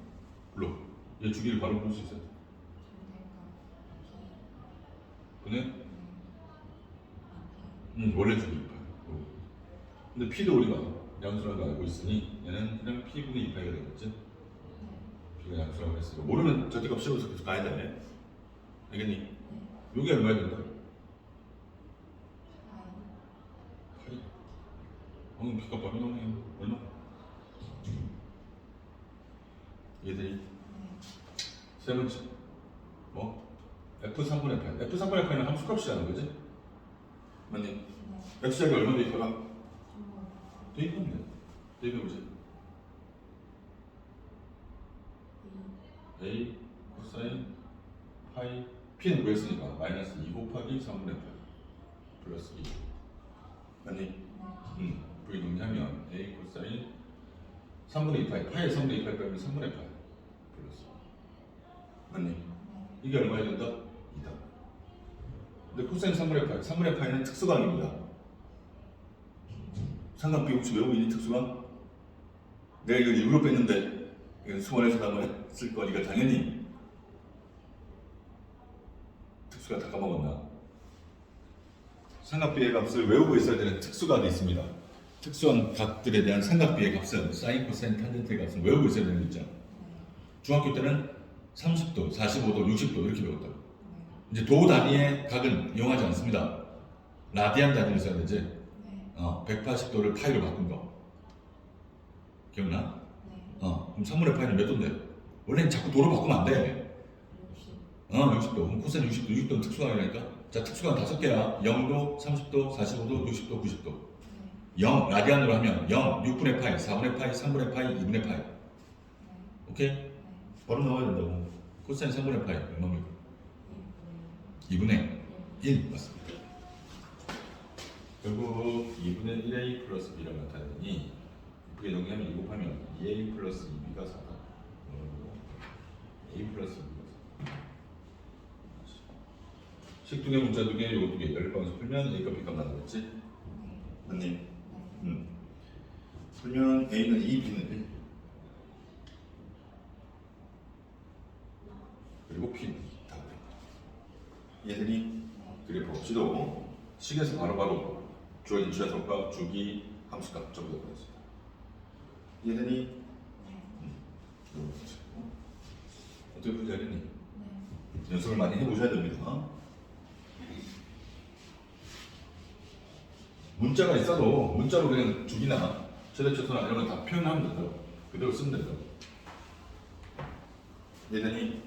물론 얘 주기를 바로 볼 수 있어요. 그네? 원래 주기 2파이. 근데 p도 우리가 양수라는 거 알고 있으니 얘는 그냥 p분의 2파이가 되겠지? p가 양수라고 했으니까 모르면 절대값 씌워서 계속 가야 돼. 알겠니? 여기 얼마야 된다? 파이. 방금 p값 많이 나오네. 얼마? 이해되니? 세 번째 뭐? f3분의 파이. f3분의 파이는 함수값이라는 거지? 맞니? x제곱이 얼마 대입하라? 대입하면 돼. 대입해보지. a 코사인 파이 p는 구했으니까 마이너스 2 곱하기 3분의 파이 플러스 2 맞니? v 정리하면 a 코사인 3분의 2파이 파이에 3분의 2파이 빼면 3분의 파이 플러스 맞니? 이게 얼마야 된다? 2다. 근데 코사인 3분의 파이 3분의 파이는 특수관입니다. 삼각비 혹시 외우고 있니? 특수관? 내가 이거 일부러 뺐는데 이건 수원에서 한번 했을 거니까 당연히 특수가 다 까먹었나? 삼각비의 값을 외우고 있어야 되는 특수각이 있습니다. 특수한 각들에 대한 삼각비의 값은 사인, 코사인, 탄젠트의 값은 외우고 있어야 되는 거 있죠. 중학교 때는 30도, 45도, 60도 이렇게 배웠다고. 이제 도 단위의 각은 이용하지 않습니다. 라디안 단위를 써야 되지. 180도를 파이로 바꾼 거. 기억나? 그럼 3분의 파이는 몇 도인데? 원래는 자꾸 도로 바꾸면 안 돼. 60도. 그럼 코사인 60도, 60도는 특수각이라니까. 자, 특수각 5개야. 0도, 30도, 45도, 60도, 90도. 0, 라디안으로 하면 0, 6분의 파이, 4분의 파이, 3분의 파이, 2분의 파이. 오케이? 바로 나와야 된다고. 코사인 3분의 파이 얼마입니까? 2분의 1 맞습니다. 결국 2분의 1a 플러스 b를 나타내야 되니 이게 정리하면 2 곱하면 2a 플러스 2b가 4다. a 플러스 2b가 4다. 식 2개 문자 2개 요거 2개 열방에서 풀면 a값 b값 나오겠지? 맞니? 풀면 a는 2, b는 1 그리고 p는 2 다 그래. 얘들이 그래프 없이도 식에서 바로바로 주어진 최소값, 주기, 함수값 전부 다 보냈습니다. 얘들이 어떻게 풀지 알겠니? 연습을 많이 해보셔야 됩니다. 문자가 있어도 문자로 그냥 주기나 최대 최소나 이런 거 다 표현하면 되죠. 그대로 쓰면 되죠. 얘들이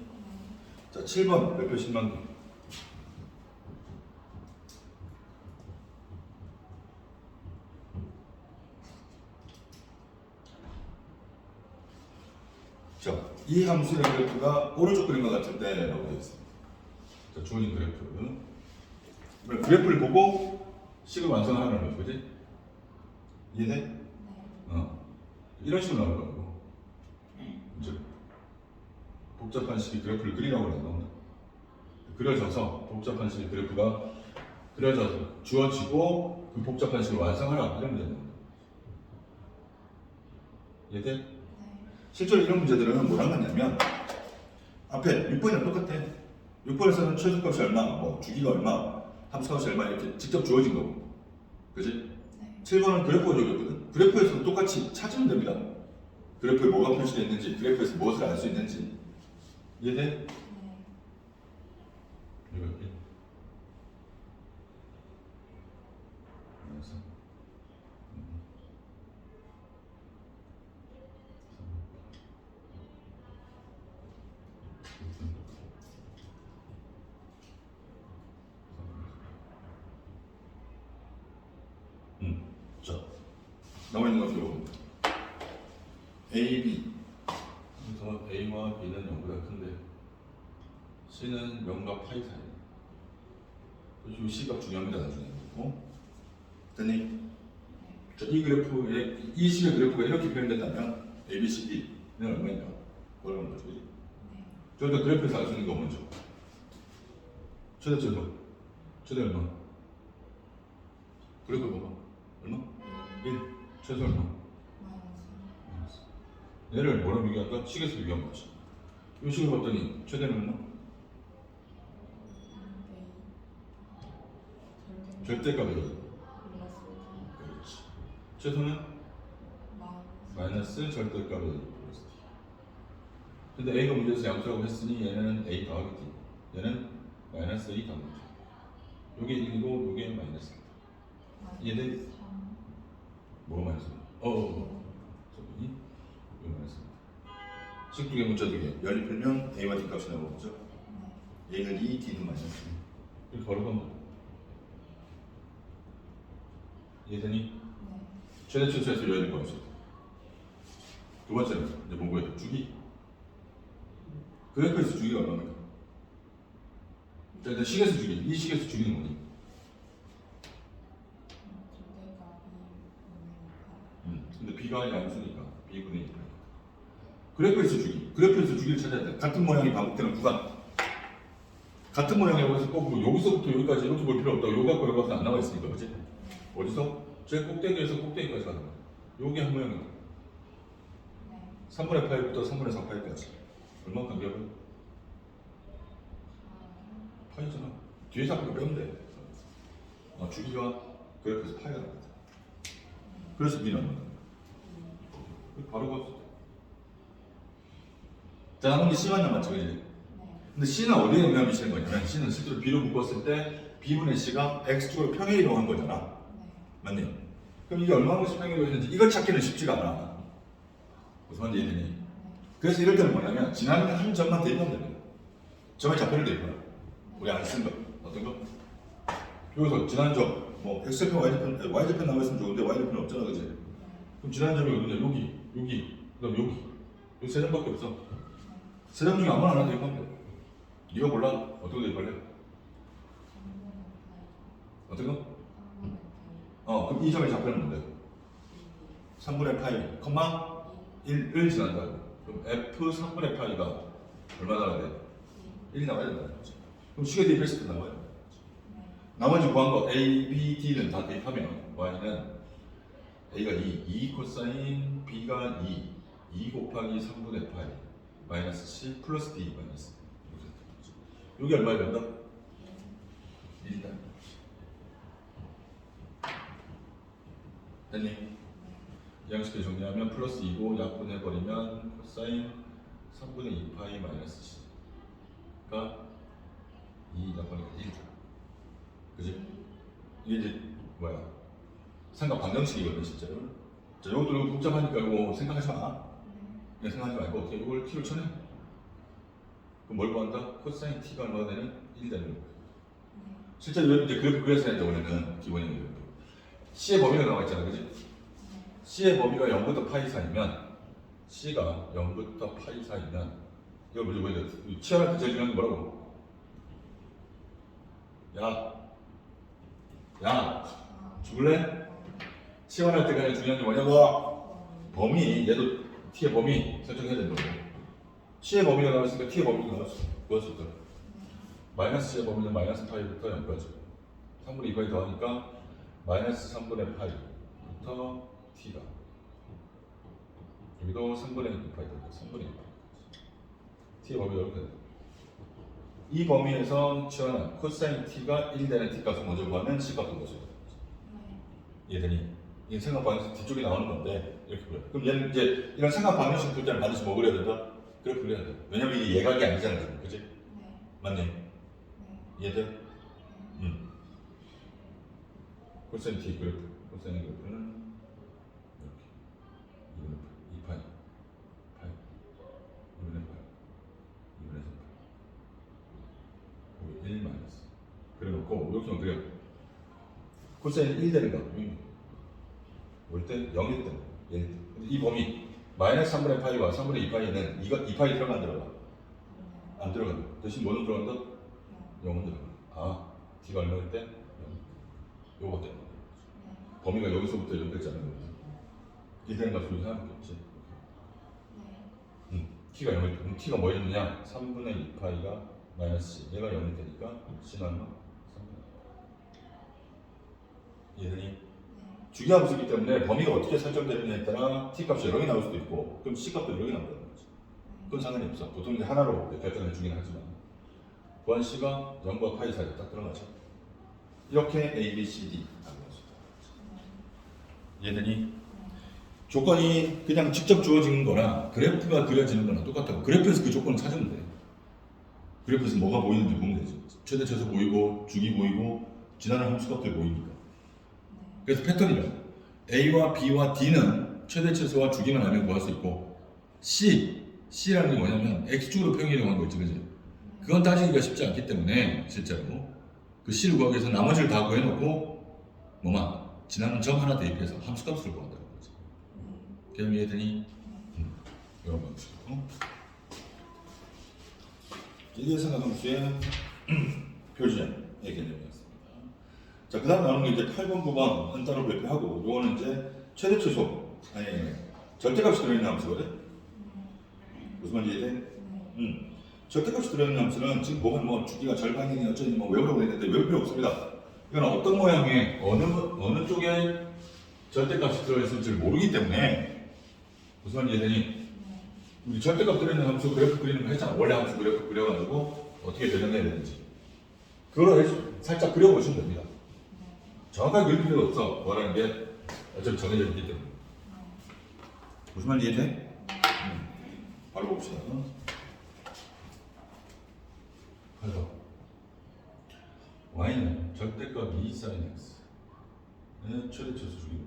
자 7번 몇표 10만 개. 자, 이 함수의 그래프가 오른쪽 그림과 같을 때라고 되어 있습니다. 자, 주어진 그래프. 그래프를 보고 식을 완성하라는 거죠, 그지? 이해돼? 이런 식으로 나올 거고. 이제 복잡한 식의 그래프를 그리라고 나온다. 그려져서 복잡한 식의 그래프가 그려져서 주어지고 그 복잡한 식을 완성하라 이런 문제입니다. 이해돼? 실제로 이런 문제들은 뭐랑 같냐면 앞에 6번이랑 똑같아. 6번에서는 최소값이 얼마, 뭐 주기가 얼마, 함수값이 얼마 이렇게 직접 주어진 거고, 그지? 7번은 그래프가 적이었거든. 그래프에서도 똑같이 찾으면 됩니다. 그래프에 뭐가 표시되어 있는지, 그래프에서 무엇을 알 수 있는지. 이해돼? 네. 이거 1. 자, 나와 있는 거 들어봅니다. A, B. 그래서 A와 B는 0보다 큰데 C는 0과 파이 사이. 그래서 이 C가 중요합니다, 나중에. 됐니? 자, 이 그래프에, 이 식의 그래프가 이렇게 표현된다면 A, B, C, D는 얼마인가? 그걸 하는 거죠. 네. 저희가 그래프에서 알 수 있는 거 먼저. 최대치 얼마? 최대 얼마? 그래프 봐봐. 얼마? 1. 최소 얼마? 마이너스. 얘를 뭐랑 비교할까? 식에서 비교한 거지. 이 식을 봤더니 최대는 얼마? 네. 절대값이 플러스 그렇지. 최소는 마이너스. 마이너스 절대값이 플러스 t. 근데 a가 문제에서 양수라고 했으니 얘는 a 더하기 t. 얘는 마이너스 a 더하기 t. 요게 1이고 요게 마이너스. 얘는 뭐가 마이너스? 저분이 이거 마이너스. 식 두 개, 문자 두 개. 연립 풀면 a와 t 값이 나오죠. 얘는 2, t는 마이너스. 이렇게 바로 가면 이해되니? 네. 최대 최소에서 연립 구할 수 있다. 두 번째는 이제 뭐고요? 주기. 그래프에서 주기가 얼마입니까? 자, 일단 식에서 주기. 이 식에서 주기는 뭐니? 근데 b가 양수니까 b분의 1. 그래프에서 주기. 그래프에서 주기를 찾아야 돼. 같은 모양이 반복되는 구간. 같은 모양이라고 해서 꼭 뭐 여기서부터 여기까지 이렇게 볼 필요 없다고. 요 갖고 요 갖고 안 나와 있으니까, 그치? 어디서? 제일 꼭대기에서 꼭대기까지 가는 거야. 요게 한 모양이야. 3분의 8부터 3분의 4 파이까지. 얼마 간격은? 파이잖아. 뒤에서 앞으로 빼면 돼. 주기가 그래프에서 파이가 나거든. 그래서 B는 얼마? 바로 가. 자, 나머지 C만 남았죠, 그지? 근데 C는 어디에 영향을 미치는 거냐면 C는 실제로 B로 묶었을 때 B분의 C가 X축으로 평행 이동한 거잖아. 맞니? 그럼 이게 얼마만큼 평행 이동했는지 이걸 찾기는 쉽지가 않아. 무슨 말인지 이해되니? 그래서 이럴 때는 뭐냐면 지나는 한 점만 대입하면 됩니다. 점의 좌표를 대입하라. 우리 안 쓴 거. 어떤 거? 여기서 지나는 점. 뭐 X좌표, Y좌표 나와 있으면 좋은데 Y좌표는 없잖아, 그지? 그럼 지나는 점이 어디냐? 여기, 그다음 여기. 이 세 점밖에 없어. 세 점 중에 아무나 하나 대입하면 돼. 네가 몰라. 어떻게 대입할래? 어떤 거? 그럼 이 점의 좌표는 뭔데? 3분의 파이, 컴마 1을 지난다고. 그럼 F 3분의 파이가 얼마 나와야 돼? 1이 나와야 된다. 그럼 식에 대입했을 때 나와요. 나머지 구한 거 A, B, D는 다 대입하면 Y는 A가 2 코사인, B가 2 곱하기 3분의 파이 마이너스 C 플러스 D 마이너스. 여기 얼마에 된다? 1이다. 됐니? 이 양식을 정리하면 플러스 2고 약분해버리면 코사인 3분의 2파이 마이너스 C가 2 약분하니까 1죠. 그지? 이게 이제 뭐야? 삼각 방정식이거든, 실제로. 자, 이것도 복잡하니까 이거 생각하지 마. 그냥 생각하지 말고 어떻게 이걸 t로 쳐내? 그럼 뭘 구한다? 코사인 t가 얼마가 되는? 1이 되는 거야. 실제로 이제 그래프 그려서 해야 돼, 원래는 기본적인 그래프. C의 범위가 나와 있잖아, 그지? C의 범위가 0부터 파이 사이면 C가 0부터 파이 사이면 이걸 먼저 보여야 돼. 치환할 때 제일 중요한 게 뭐라고? 야, 죽을래? 치환할 때 가장 중요한 게 뭐냐고? 범위, 얘도 T의 범위 설정해야 된다고. C의 범위가 나왔으니까 T의 범위가 나왔어. 그것을 마이너스 C의 범위는 마이너스 파이부터 0까지 3분의 2파이 더하니까 마이너스 3분의 파이부터 T가 여기도 3분의 2파이 더하니까 3분의 2파이 T의 범위가 이렇게 돼. 이 범위에서 치환한 코사인 T가 1 되는 T 값을 먼저 구하면 C 값을 구해줘야 돼. 이해되니? 이 생각 방식 뒤쪽에 나오는 건데 이렇게 그려. 그럼 얘는 이제 이런 생각 방식 풀 때는 반드시 뭐 그려야 된다? 그래프 그려야 돼. 왜냐면 이게 예각이 아니잖아 지금, 그지? 네. 맞니? 네. 이해돼? 코사인 t 그래프, 코사인 그래프는 이렇게 이 그래프, 2파이, 파이, 2분의 파이, 2분의 3파이, 1 마이너스. 그래놓고 이렇게만 그려. 코사인 1 되는 거. 올 때 0일 때, 1일 때. 근데 이 범위 마이너스 3분의 파이와 3분의 2파이는 이거 2파이 들어가 안 들어가? 안 들어간다. 대신 뭐는 들어간다? 0은 들어간다. 아, t가 얼마일 때? 0. 요거 때문에. 범위가 여기서부터 연결되지 않는 거지. 1 되는 값을 생각할 게 없지. t가 0일 때. 그럼 t가 뭐였느냐? 3분의 2파이가 마이너스 얘가 0일 테니까 c는 얼마? 3분의 2파이. 이해되니? 주기함수이기 때문에 범위가 어떻게 설정되느냐에 따라 t 값이 여러 개 나올 수도 있고 그럼 c 값도 여러 개 나온다는 거지. 그건 상관이 없어. 보통 이제 하나로 결정해 주긴 하지만 보안 c가 0과 파이 사이에 딱 들어가죠. 이렇게 a, b, c, d 라고 할 수 있다. 이해되니? 조건이 그냥 직접 주어지는 거나 그래프가 그려지는 거나 똑같다고. 그래프에서 그 조건을 찾으면 돼. 그래프에서 뭐가 보이는지 보면 되지. 최대 최소 보이고 주기 보이고 지나는 함수값들 보이니까. 그래서 패턴이죠. A와 B와 D는 최대 최소와 주기만 알면 구할 수 있고 C라는 게 뭐냐면 X축으로 표현하려고 한 거 있지, 그지? 그건 따지기가 쉽지 않기 때문에 실제로 그 C를 구하기 위해서 나머지를 다 구해놓고 뭐만 지나는 점 하나 대입해서 함수값을 구한다는 거지. 개념 이해되니? 이런 방식으로 이게 생각함수의 표준의 개념이었습니다. 자, 그 다음 나오는 게 이제 8번, 9번은 따로 발표하고, 요거는 이제 최대 최소, 절대값이 들어있는 함수거든? 무슨 말인지 이해돼? 절대값이 들어있는 함수는 지금 보면 뭐 주기가 절반이니 어쩌니 뭐 외우라고 했는데 외울 필요 없습니다. 이건 어떤 모양의 어느 쪽에 절대값이 들어있을지를 모르기 때문에 무슨 말인지 이해되니? 우리 절대값 들어있는 함수 그래프 그리는 거 했잖아. 원래 함수 그래프 그려가지고 어떻게 변형해야 되는지. 그걸 살짝 그려보시면 됩니다. 정확하게 그릴 필요가 없어. 뭐라는 게 어차피 정해져 있기 때문에. 무슨 말인지 이해돼? 바로 봅시다. 그래서 y는 절대값 2 sin x는 최대 최소 주기고.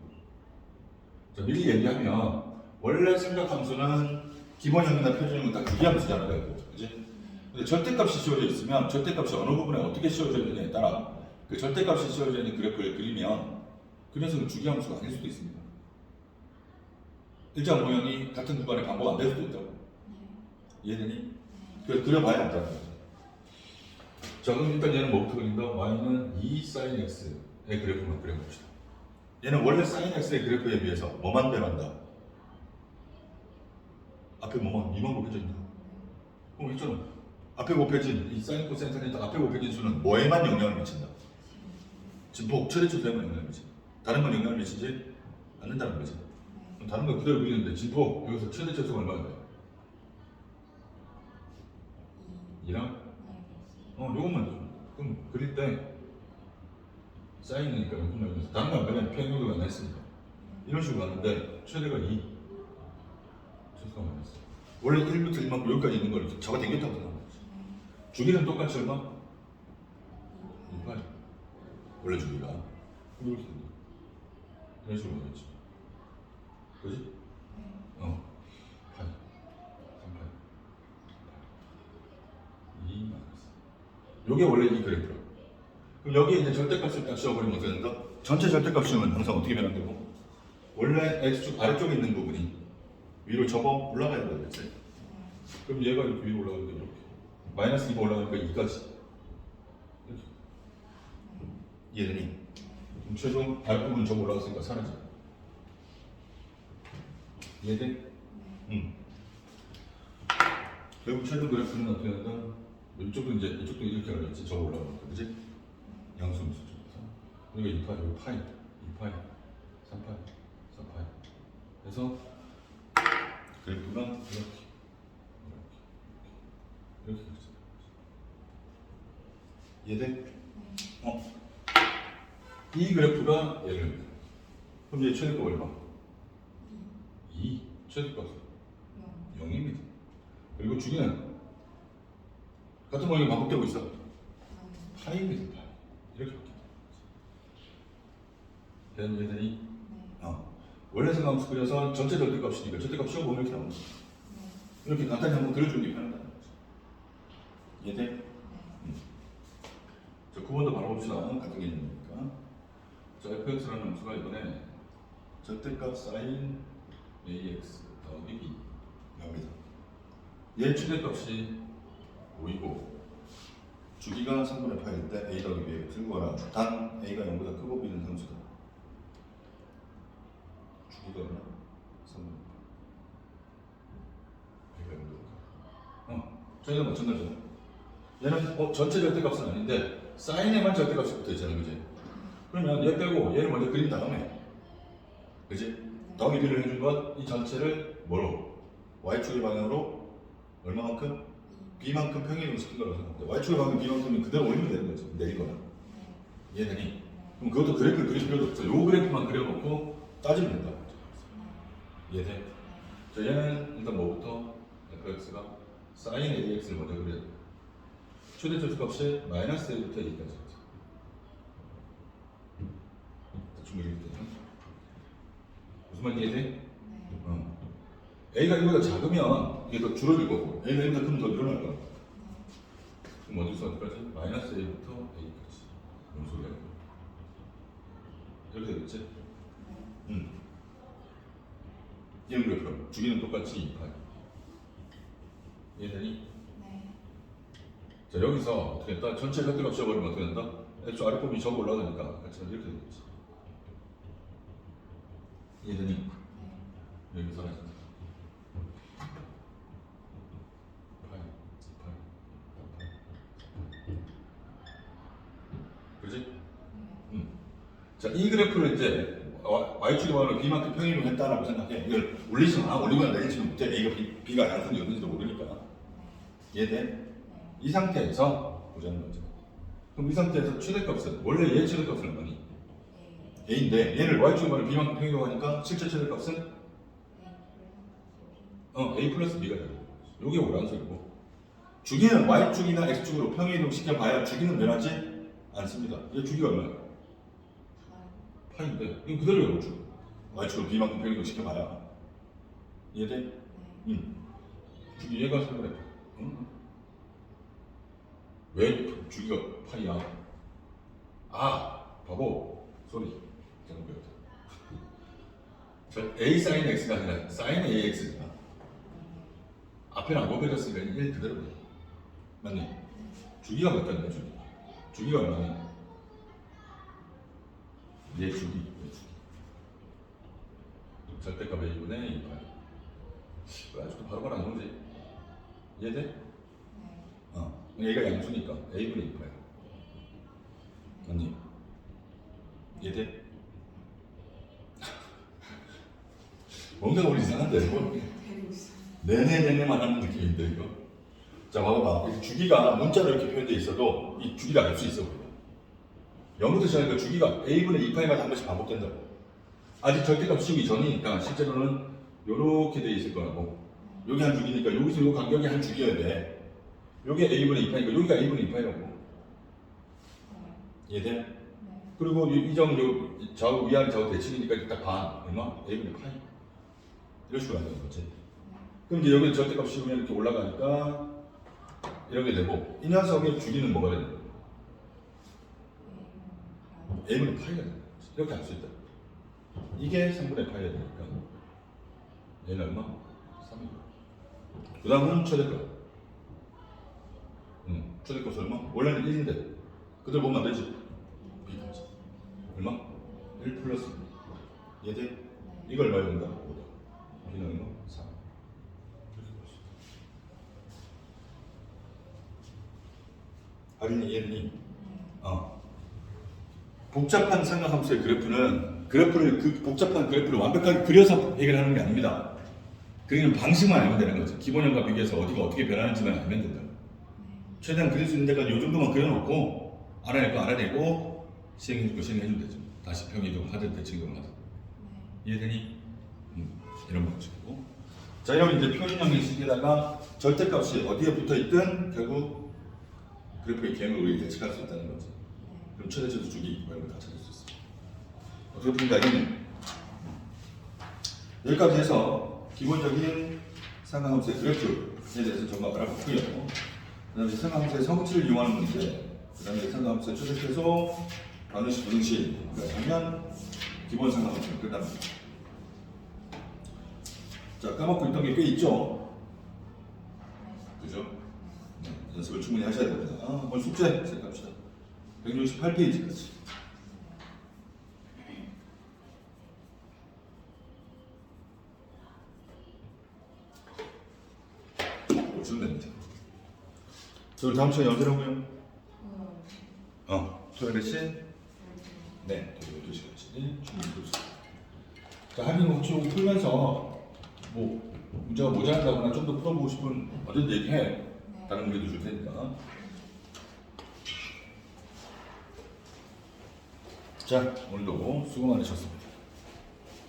자, 미리 얘기하면 원래 생각함수는 기본형이나 표준형은 다 주기함수잖아요. 그지? 근데 절대값이 씌워져 있으면 절대값이 어느 부분에 어떻게 씌워져 있느냐에 따라 그 절대값이 씌워져 있는 그래프를 그리면 그 녀석은 주기함수가 아닐 수도 있습니다. 일정 모형이 같은 구간에 반복 안 될 수도 있다고. 이해되니? 그래서 그려봐야 안다는 거죠. 자, 그럼 일단 얘는 뭐부터 그린다? y는 2 sin x의 그래프만 그려봅시다. 얘는 원래 sin x의 그래프에 비해서 뭐만 변한다? 앞에 뭐만 2만 곱해져 있나? 그럼 있잖아. 앞에 곱해진 이 sin 코사인 탄 앞에 곱해진 수는 뭐에만 영향을 미친다? 진폭 최대 최소에만 영향을 미친다. 다른 건 영향을 미치지 않는다는 거지. 그럼 다른 건 그대로 그리는데 진폭 여기서 최대 최소가 얼마나 돼? 2랑? 요것만 줘. 그럼 그릴 때 사인이니까 용품 나면서 다른 건 그냥 평균도가 안 했으니까 이런 식으로 가는데 최대가 2 최소가 많았어. 원래 1부터 1만큼 여기까지 있는 걸 잡아 당겼다고 생각하는 거지. 주기는 똑같이 얼마? 2파이. 원래 주기가 이렇게 된다. 이런 식으로 되겠지. 그지? 파이 3파이 2 마이너스 요게 원래 이 그래프라고. 그럼 여기에 이제 절대값을 딱 씌워버리면 어떻게 된다? 전체 절대값 씌우면 항상 어떻게 변한다고? 원래 x축 아래쪽에 있는 부분이 위로 접어 올라가야 되겠지? 그럼 얘가 이렇게 위로 올라가는데 이렇게 마이너스 2가 올라가니까 2까지 이렇게. 이해되니? 그럼 최종 아랫부분은 접어 올라갔으니까 사라져. 이해돼? 결국 최종 그래프는 어떻게 된다? 이쪽도 이제 이쪽도 이렇게 올라갔지. 접어 올라가는 거, 그지? 양수음수 쪽에서 그러니까 2파이, 여기 파이, 2파이, 3파이, 4파이 그래서 그래프가 이렇게 이해돼? 이 그래프가 예를 그럼 얘 최대값 얼마? 2. 최대값 0. 0입니다. 그리고 주기는 같은 모양이 반복되고 있어. 파이입니다. 파이. 이렇게 바뀌다. 되는 얘들이 네. 원래 생각함수 그려서 전체 절대값이니까 절대값 씌워보면 이렇게 나옵니다. 네. 이렇게 간단히 한번 그려주는 게 편하다는 거죠. 이해돼? 네. 자, 9번도 바로 봅시다. 같은 개념이니까. 자, fx라는 함수가 이번에 절대값 sin ax 더하기 b 나옵니다. 얘 최대값이 5이고 주기가 3분의 파일 때 a 더하기 b에 들고가라. 단 a가 0보다 크고 b는 상수다. 주기가 얼마? 3분의 파일. a가 0보다 크고. 저희가 마찬가지죠. 얘는 전체 절대값은 아닌데 사인에만 절대값이 붙어있잖아요. 그지? 그러면 얘 빼고 얘를 먼저 그린 다음에 그지? 더하기 b를 해준 것 이 전체를 뭐로? y축의 방향으로 얼마만큼? b만큼 평행으로 시킨 거라고 생각합니다. y축의 방향 b만큼은 그대로 올리면 되는 거지. 내리거나. 얘들이 그럼 그것도 그래프를 그릴 필요도 없어. 요 그래프만 그려놓고 따지면 된다. 이해돼? 자, 얘는 일단 뭐부터? fx가 sin ax를 먼저 그려야 돼. 최대 절대값이 마이너스 1부터 2까지. 대충 그리면 되죠. 무슨 말인지 이해돼? A가 이거보다 작으면 이게 더 줄어들 거고 A가 이거보다 크면 더 늘어날 거야. 그럼 어디서 어디까지? 마이너스 A부터 A까지. 뭔 소리야? 이렇게 되겠지? 얘는 그래프 주기는 똑같이 2파이. 이해되니? 네. 자, 여기서 어떻게 했다? 전체 절대값 씌워버리면 어떻게 된다? X 아랫부분이 적어 올라가니까 같이 이렇게 되겠지. 이해되니? 네. 여기서 하자. 그렇지? 자, 이 그래프를 이제 y축의 방향을 b만큼 평행으로 했다라고 생각해. 이걸 올리지 마. 올리거나 내리지는 못해. A가 b가 양수인지 어딘지도 모르니까. 이해돼? 이 상태에서 보자는 거죠. 그럼 이 상태에서 최대값은 원래 얘 최대값은 얼마니? a인데 얘를 y축의 방향을 b만큼 평행으로 하니까 실제 최대값은 a 플러스 b가 되는 거죠. 요게 오란소리고 주기는 y축이나 x축으로 평행이동 시켜봐야 주기는 변하지 않습니다. 얘 주기가 얼마야? 파인데 이거 그대로 외워줘. y축으로 b만큼 평행이동 시켜봐야 이해돼? 주기 얘가 3분의 왜 주기가 파이야? 바보 소리 잘못 배웠다. 저 a sin x가 아니라 sin ax니까 앞에는 안 곱해졌으니까 1 그대로 돼. 맞니? 주기가 몇 단위야? 주기가 얼마니? 얘 주기. 절대값 a분의 2파이. 왜 아직도 바로바로 안 오지? 이해돼? 얘가 양수니까 a분의 2파이. 맞니? 이해돼? 뭔가 우리 이상한데 뭐 데리고 있어. 내내내내만 하는 느낌인데 이거. 자, 봐봐. 주기가 문자로 이렇게 표현되어 있어도 이 주기가 알 수 있어 보여. 0부터 시작하니까 주기가 a분의 2파이마다 한 번씩 반복된다고. 아직 절대값 씌우기 전이니까 실제로는 이렇게 돼 있을 거라고. 여기 한 주기니까 여기서 요 간격이 한 주기여야 돼. 요게 a분의 2파이니까 여기가 a분의 2파이라고. 이해돼? 그리고 이 점 좌우 위아래 좌우 대칭이니까 딱 반 얼마? a분의 파이. 이런 식으로 한다는 거지. 그럼 이제 여기 절대값 씌우면 이렇게 올라가니까 이렇게 되고 이 녀석의 주기는 뭐가 되는 거야? a분의 파이가 되는 거지. 이렇게 할 수 있다. 이게 3분의 파이가 되니까 얘는 얼마? 3이고 그 다음은 최대값. 최대값 얼마? 원래는 1인데 그대로 보면 안 되지. b까지 얼마? 1 플러스 B. 얘들 이걸 얼마에 된다? 5다. b는 얼마? 3. 이렇게 볼 수 있다. 아린이 이해되니? 복잡한 삼각함수의 그래프를 그 복잡한 그래프를 완벽하게 그려서 해결하는 게 아닙니다. 그리는 방식만 알면 되는 거죠. 기본형과 비교해서 어디가 어떻게 변하는지만 알면 된다. 최대한 그릴 수 있는 데까지 요 정도만 그려놓고 알아낼 거 알아내고 시행해줄 거 시행해주면 되죠. 다시 평이동 하든 대칭이동 하든. 이해되니? 이런 방식으로. 자, 이러면 이제 표준 형식에다가 절대값이 어디에 붙어 있든 결국 그래프의 개형을 우리가 예측할 수 있다는 거지. 그럼 최대치수 주기 이런 걸 다 찾을 수 있어. 어떻게 푸는가 이거는 여기까지 해서 기본적인 상관함수의 그래프에 대해서 전부 알아봤고요. 그 다음에 상관함수의 성질을 이용하는 문제, 그 다음에 상관함수의 최대최소, 반응식, 부등식을 하면 기본 상관함수는 끝납니다. 자, 까먹고 있던 게 꽤 있죠? 그죠? 네, 연습을 충분히 하셔야 됩니다. 오늘 숙제 시작합시다. 168페이지까지. 보시면 됩니다. 저 다음 시간에 언제라고요? 토요일 몇 시? 네, 토요일 12시까지 충분히 보시죠. 자, 하긴 혹시 이거 풀면서 뭐 문제가 모자란다거나 좀 더 풀어보고 싶은 언제든 얘기해. 다른 문제도 줄 테니까. 자, 오늘도 수고 많으셨습니다.